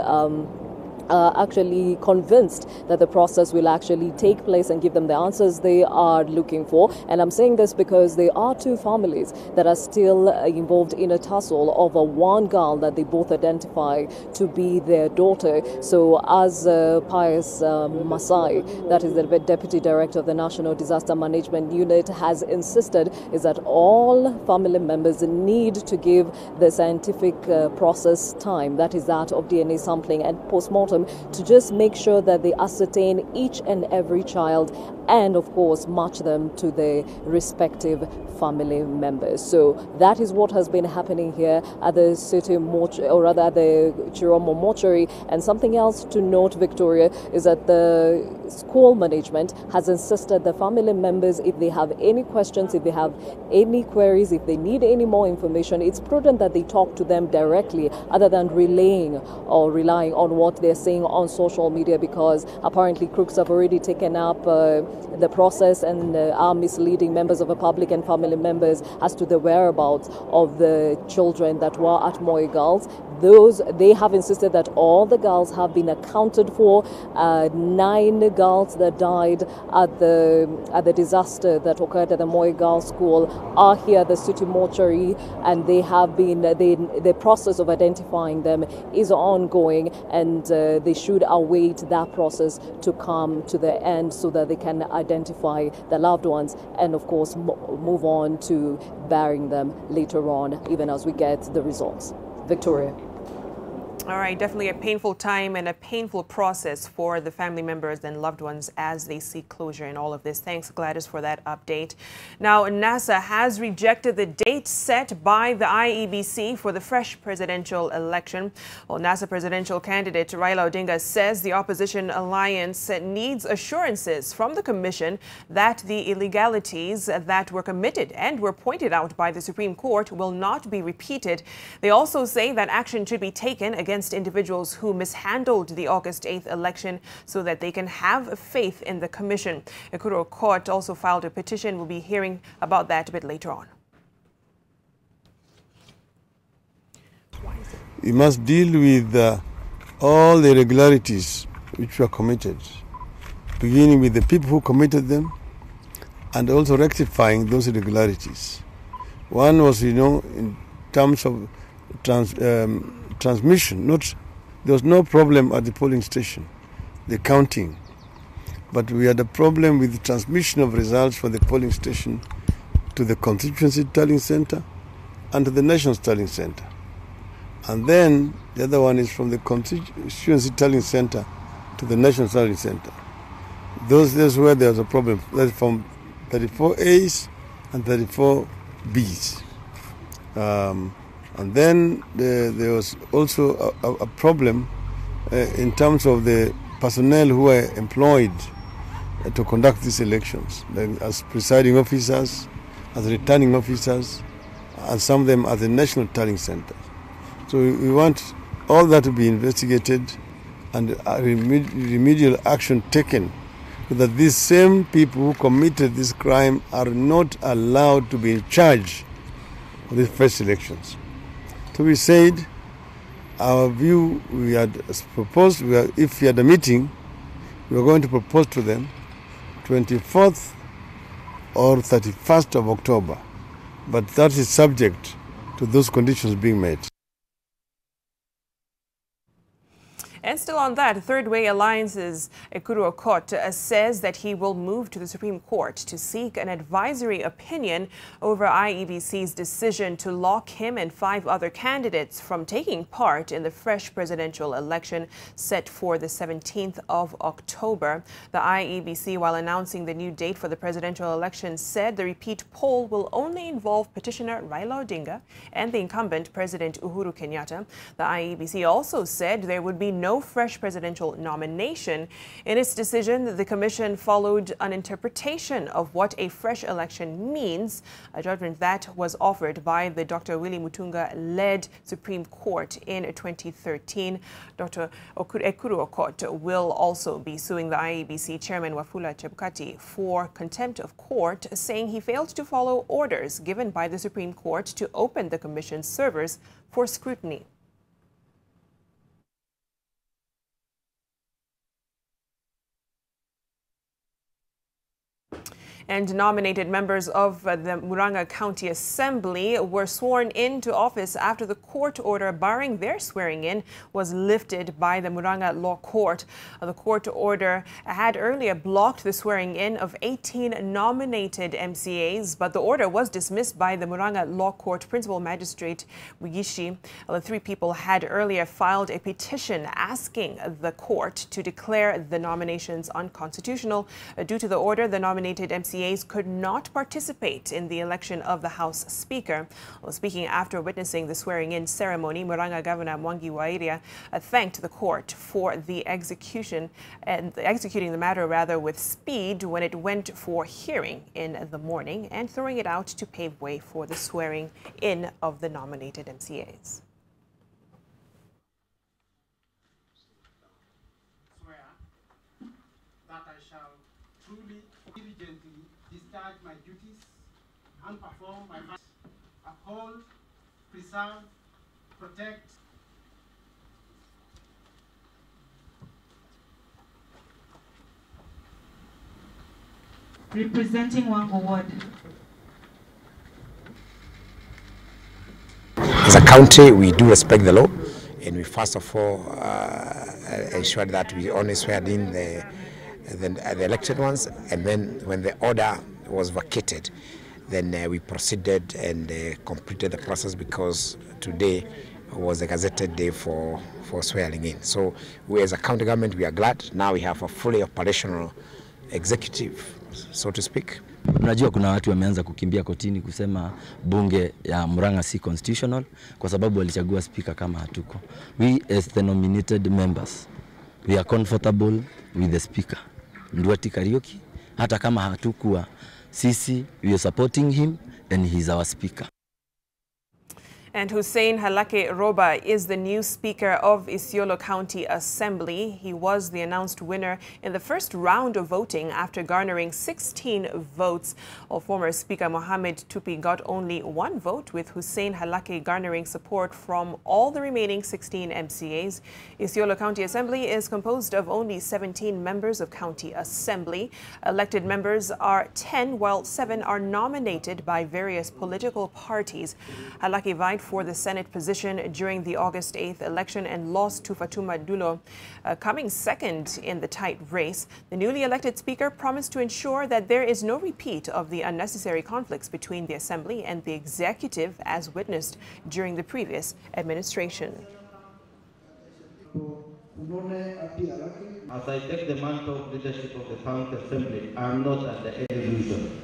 convinced that the process will actually take place and give them the answers they are looking for. And I'm saying this because there are two families that are still involved in a tussle over one girl that they both identify to be their daughter. So as Pius Masai, that is the Deputy Director of the National Disaster Management Unit, has insisted, is that all family members need to give the scientific process time, that is that of DNA sampling and post-mortem, to just make sure that they ascertain each and every child and of course match them to their respective family members. So that is what has been happening here at the city mortuary, or rather the Chiromo mortuary. And something else to note, Victoria, is that the school management has insisted the family members, if they have any questions, if they have any queries, if they need any more information, it's prudent that they talk to them directly other than relaying or relying on what they're saying on social media, because apparently crooks have already taken up the process and are misleading members of the public and family members as to the whereabouts of the children that were at Moi Girls. They have insisted that all the girls have been accounted for. 9 girls that died at the disaster that occurred at the Moi Girls School are here at the city mortuary, and they have been the process of identifying them is ongoing, and they should await that process to come to the end so that they can identify the loved ones and of course move on to burying them later on, even as we get the results. Victoria. All right, definitely a painful time and a painful process for the family members and loved ones as they seek closure in all of this. Thanks, Gladys, for that update. Now, NASA has rejected the date set by the IEBC for the fresh presidential election. Well, NASA presidential candidate Raila Odinga says the opposition alliance needs assurances from the commission that the illegalities that were committed and were pointed out by the Supreme Court will not be repeated. They also say that action should be taken against individuals who mishandled the August 8th election so that they can have faith in the commission. Ekuru Court also filed a petition. We'll be hearing about that a bit later on. We must deal with all the irregularities which were committed, beginning with the people who committed them and also rectifying those irregularities. One was, in terms of transmission, there was no problem at the polling station, the counting, but we had a problem with the transmission of results from the polling station to the constituency tallying center and to the national tallying center. And then the other one is from the constituency tallying center to the national tallying center. That's where there was a problem. That's from 34As and 34Bs. And then there was also a problem in terms of the personnel who were employed to conduct these elections, as presiding officers, as returning officers, and some of them at the national tallying center. So we want all that to be investigated and remedial action taken so that these same people who committed this crime are not allowed to be in charge of these first elections. So we said, our view, we had proposed, if we had a meeting, we were going to propose to them 24th or 31st of October. But that is subject to those conditions being met. And still on that, Third Way Alliance's Ekuru Okot says that he will move to the Supreme Court to seek an advisory opinion over IEBC's decision to lock him and 5 other candidates from taking part in the fresh presidential election set for the 17th of October. The IEBC, while announcing the new date for the presidential election, said the repeat poll will only involve petitioner Raila Odinga and the incumbent President Uhuru Kenyatta. The IEBC also said there would be no fresh presidential nomination. In its decision, the commission followed an interpretation of what a fresh election means, a judgment that was offered by the Dr. Willie Mutunga-led Supreme Court in 2013. Dr. Ekuru Okot will also be suing the IEBC chairman Wafula Chebukati for contempt of court, saying he failed to follow orders given by the Supreme Court to open the commission's servers for scrutiny. And nominated members of the Murang'a County Assembly were sworn into office after the court order barring their swearing in was lifted by the Murang'a Law Court. The court order had earlier blocked the swearing in of 18 nominated MCAs, but the order was dismissed by the Murang'a Law Court Principal Magistrate GISHU. The 3 people had earlier filed a petition asking the court to declare the nominations unconstitutional. Due to the order, the nominated MCAs could not participate in the election of the House Speaker. Well, speaking after witnessing the swearing-in ceremony, Murang'a Governor Mwangi wa Iria thanked the court for the executing the matter with speed when it went for hearing in the morning and throwing it out to pave way for the swearing-in of the nominated MCAs. My duties and perform my duties, uphold, preserve, protect. Representing Wango Ward. As a county, we do respect the law, and we first of all ensure that we only swear in the elected ones, and then when the order was vacated, then we proceeded and completed the process, because today was a gazetted day for swearing in. So we as a county government, we are glad now we have a fully operational executive, so to speak. Unajua kuna watu wameanza kukimbia kotini kusema bunge ya Murang'a si constitutional kwa sababu walichagua speaker kama hatuko. We as the nominated members, we are comfortable with the speaker. Nduati Kariuki, hata kama hatukuwa sisi, we are supporting him and he is our speaker. And Hussein Halake Roba is the new Speaker of Isiolo County Assembly. He was the announced winner in the first round of voting after garnering 16 votes. While former Speaker Mohammed Tupi got only 1 vote, with Hussein Halake garnering support from all the remaining 16 MCAs. Isiolo County Assembly is composed of only 17 members of County Assembly. Elected members are 10, while 7 are nominated by various political parties. Halake vied for the Senate position during the August 8th election and lost to Fatuma Dulo, coming second in the tight race. The newly elected Speaker promised to ensure that there is no repeat of the unnecessary conflicts between the Assembly and the Executive as witnessed during the previous administration. As I take the mantle of leadership of the County Assembly, I am not under any illusion.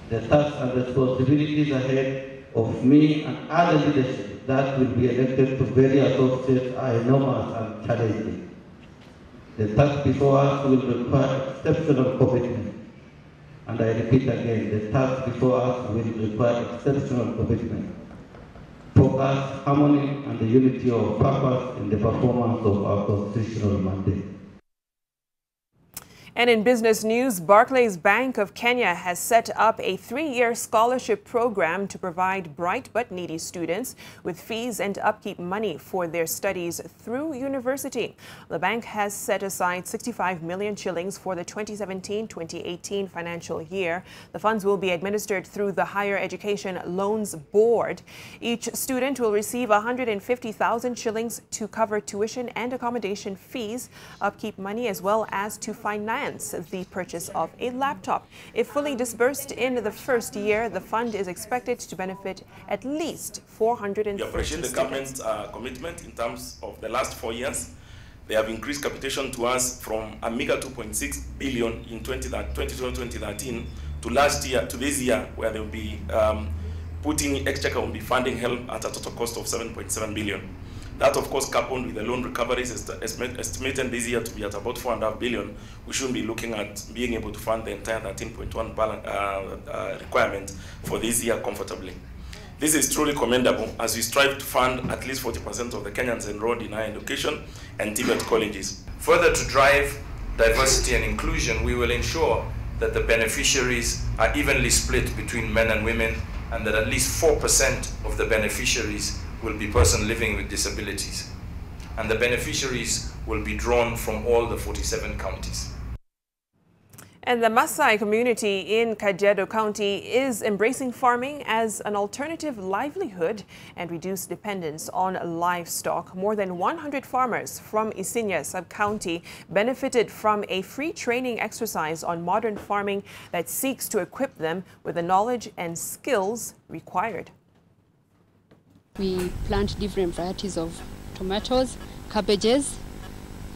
The tasks and responsibilities ahead of me and other leadership that will be elected to various offices are enormous and challenging. The task before us will require exceptional commitment. And I repeat again, the task before us will require exceptional commitment, focus, harmony, and the unity of purpose in the performance of our constitutional mandate. And in business news, Barclays Bank of Kenya has set up a 3-year scholarship program to provide bright but needy students with fees and upkeep money for their studies through university. The bank has set aside 65 million shillings for the 2017-2018 financial year. The funds will be administered through the Higher Education Loans Board. Each student will receive 150,000 shillings to cover tuition and accommodation fees, upkeep money, as well as to finance the purchase of a laptop. If fully disbursed in the first year, the fund is expected to benefit at least 430 We appreciate the government's commitment in terms of the last 4 years. They have increased capitation to us from a meager 2.6 billion in 2012-2013 to last year, to this year, where they will be putting Exchequer will be funding help at a total cost of 7.7 billion. That, of course, coupled with the loan recoveries estimated this year to be at about 4.5 billion, we should be looking at being able to fund the entire 13.1 requirement for this year comfortably. This is truly commendable as we strive to fund at least 40% of the Kenyans enrolled in higher education and TVET colleges. Further to drive diversity and inclusion, we will ensure that the beneficiaries are evenly split between men and women, and that at least 4% of the beneficiaries will be persons living with disabilities. And the beneficiaries will be drawn from all the 47 counties. And the Maasai community in Kajiado County is embracing farming as an alternative livelihood and reduce dependence on livestock. More than 100 farmers from Isinya sub-county benefited from a free training exercise on modern farming that seeks to equip them with the knowledge and skills required. We plant different varieties of tomatoes, cabbages,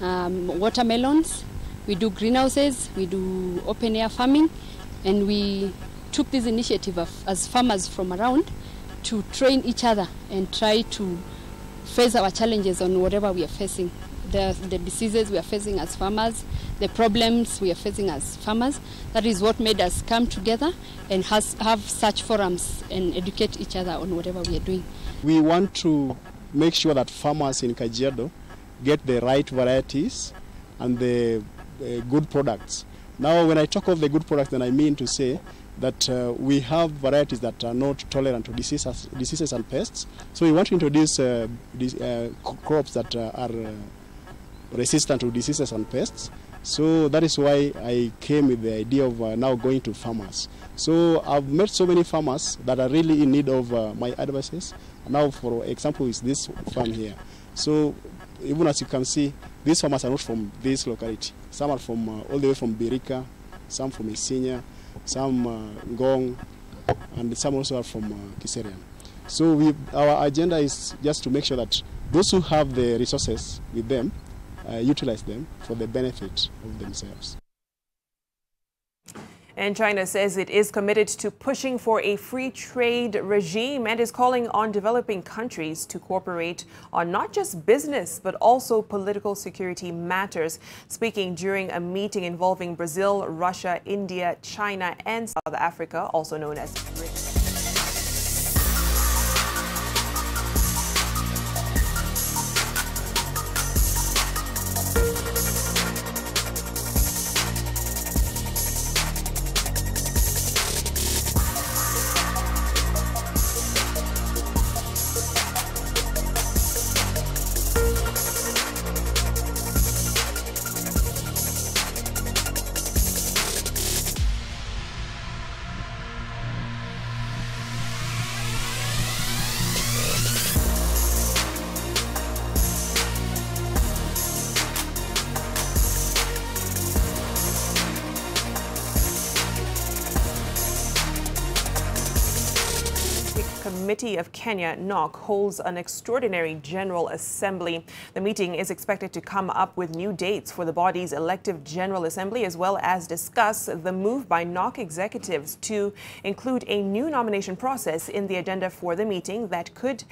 watermelons. We do greenhouses, we do open-air farming, and we took this initiative as farmers from around to train each other and try to face our challenges on whatever we are facing. The diseases we are facing as farmers, the problems we are facing as farmers. That is what made us come together and have such forums and educate each other on whatever we are doing. We want to make sure that farmers in Kajiado get the right varieties and the good products. Now, when I talk of the good products, then I mean to say that we have varieties that are not tolerant to diseases and pests. So we want to introduce crops that are resistant to diseases and pests. So that is why I came with the idea of now going to farmers. So I've met so many farmers that are really in need of my advices. Now, for example, is this farm here. So even as you can see, these farmers are not from this locality. Some are from all the way from Birika, some from Isinya, some Ngong, and some also are from Kiserian. So our agenda is just to make sure that those who have the resources with them utilize them for the benefit of themselves. And China says it is committed to pushing for a free trade regime and is calling on developing countries to cooperate on not just business, but also political security matters. Speaking during a meeting involving Brazil, Russia, India, China, and South Africa, also known as BRICS. Committee of Kenya, NOCK, holds an extraordinary General Assembly. The meeting is expected to come up with new dates for the body's elective General Assembly, as well as discuss the move by NOCK executives to include a new nomination process in the agenda for the meeting that could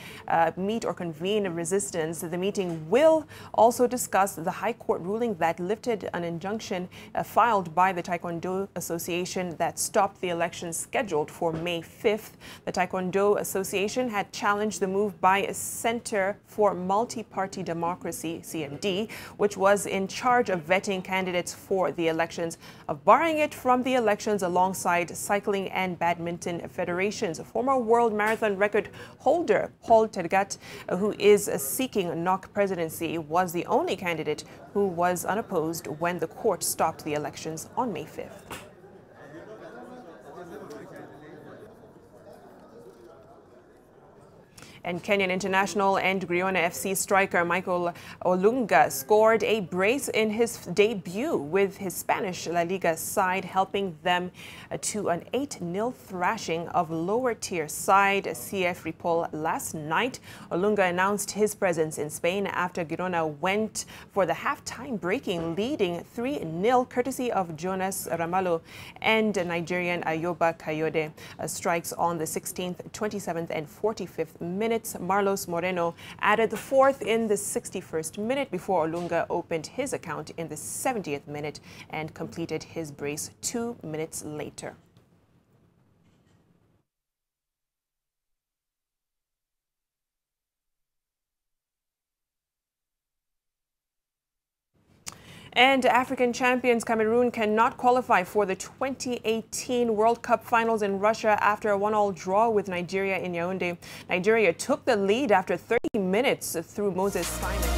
meet or convene resistance. The meeting will also discuss the High Court ruling that lifted an injunction filed by the Taekwondo Association that stopped the elections scheduled for May 5th. The Taekwondo Association had challenged the move by Center for Multi-Party Democracy, CMD, which was in charge of vetting candidates for the elections, of barring it from the elections alongside cycling and badminton federations. Former world marathon record holder Paul Tergat, who is seeking a NOCK presidency, was the only candidate who was unopposed when the court stopped the elections on May 5th. And Kenyan international and Griona FC striker Michael Olunga scored a brace in his debut with his Spanish La Liga side, helping them to an 8-0 thrashing of lower-tier side CF Ripoll last night. Olunga announced his presence in Spain after Girona went for the halftime breaking, leading 3-0 courtesy of Jonas Ramalho and Nigerian Ayoba Kayode. Strikes on the 16th, 27th and 45th minutes. Marlos Moreno added the fourth in the 61st minute before Olunga opened his account in the 70th minute and completed his brace 2 minutes later. And African champions Cameroon cannot qualify for the 2018 World Cup finals in Russia after a 1-1 draw with Nigeria in Yaoundé. Nigeria took the lead after 30 minutes through Moses Simon.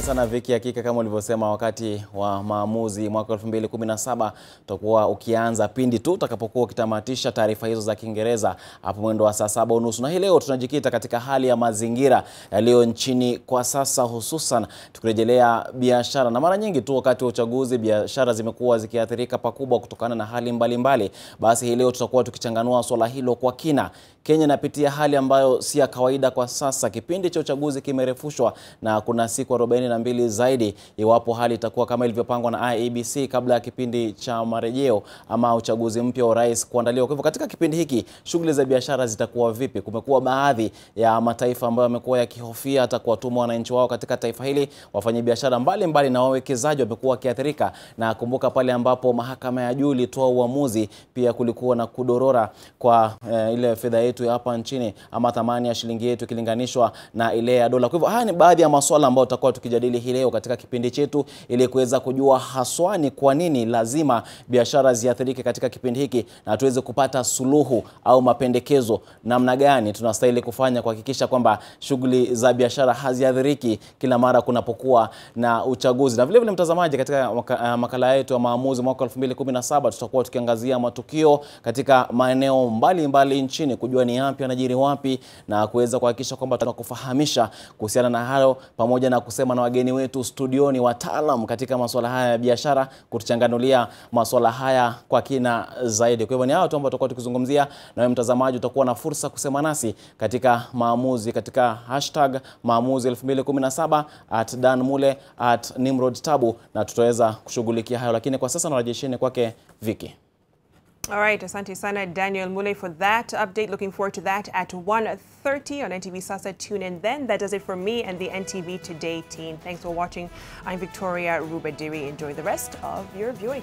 Asante sana Vicky, hakika kama ulivyosema wakati wa maamuzi mwaka 2017 tutakuwa ukianza pindi tu utakapokuwa ukitamatisha taarifa hizo za Kiingereza hapo mwendo wa saa 7:30. Na hii leo tunajikita katika hali ya mazingira yaliyo nchini kwa sasa, hususan tukirejelea biashara. Na mara nyingi tu wakati wa uchaguzi biashara zimekuwa zikiathirika pakubwa kutokana na hali mbalimbali. Basi hii leo tutakuwa tukichanganua swala hilo kwa kina. Kenya inapitia hali ambayo si ya kawaida kwa sasa. Kipindi cha uchaguzi kimerefushwa na kuna siku 42 zaidi iwapo hali itakuwa kama ilivyopangwa na IEBC kabla ya kipindi cha marejeo ama uchaguzi mpya wa rais kuandaliwa. Kwa hivyo katika kipindi hiki shughuli za biashara zitakuwa vipi? Kumekuwa baadhi ya mataifa ambayo yamekuwa yakihofia hata kuwatuma wananchi wao katika taifa hili. Wafanyabiashara mbalimbali na wawekezaji wamekuwa wakiathirika, na kumbuka pale ambapo mahakama ya juu ilitoa uamuzi, pia kulikuwa na kudorora kwa ile fedha yetu hapa nchini ama thamani ya shilingi yetu ikilinganishwa na ile ya dola. Kwa hivyo haya ni baadhi ya masuala ambayo tutakuwa tukijadili hii leo katika kipindi chetu ili kuweza kujua haswa ni kwa nini lazima biashara ziathirike katika kipindi hiki, na tuweze kupata suluhu au mapendekezo namna gani tunastahili kufanya kuhakikisha kwamba shughuli za biashara haziathiriki kila mara kunapokuwa na uchaguzi. Na vile vile mtazamaji, katika makala yetu ya maamuzi mwaka 2017 tutakuwa tukiangazia matukio katika maeneo mbalimbali nchini, kujua ni yapi yanajiri wapi, na kuweza kuhakikisha kwamba tunakufahamisha kuhusiana na hayo, pamoja na kusema na wageni wetu studioni wataalam katika masuala haya ya biashara kutuchanganulia masuala haya kwa kina zaidi. Kwa hivyo ni hao tu ambao tutakuwa tukizungumzia, na wewe mtazamaji utakuwa na fursa kusema nasi katika maamuzi katika #maamuzi 2017 @danmule @nimrodtabu, na tutaweza kushughulikia hayo. Lakini kwa sasa narejesheni kwake Vicky. All right, asante sana Daniel Mule for that update. Looking forward to that at 1:30 on NTV Sasa. Tune in then. That does it for me and the NTV Today team. Thanks for watching. I'm Victoria Rubadiri. Enjoy the rest of your viewing.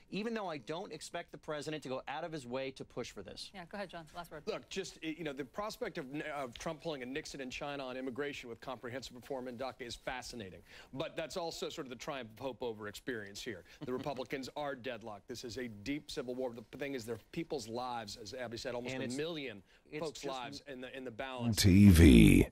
Even though I don't expect the president to go out of his way to push for this. Yeah, go ahead, John. Last word. Look, just, you know, the prospect of Trump pulling a Nixon in China on immigration with comprehensive reform in DACA is fascinating. But that's also sort of the triumph of hope over experience here. The Republicans are deadlocked. This is a deep civil war. The thing is, they're people's lives, as Abby said, almost a million folks' lives in the balance. TV.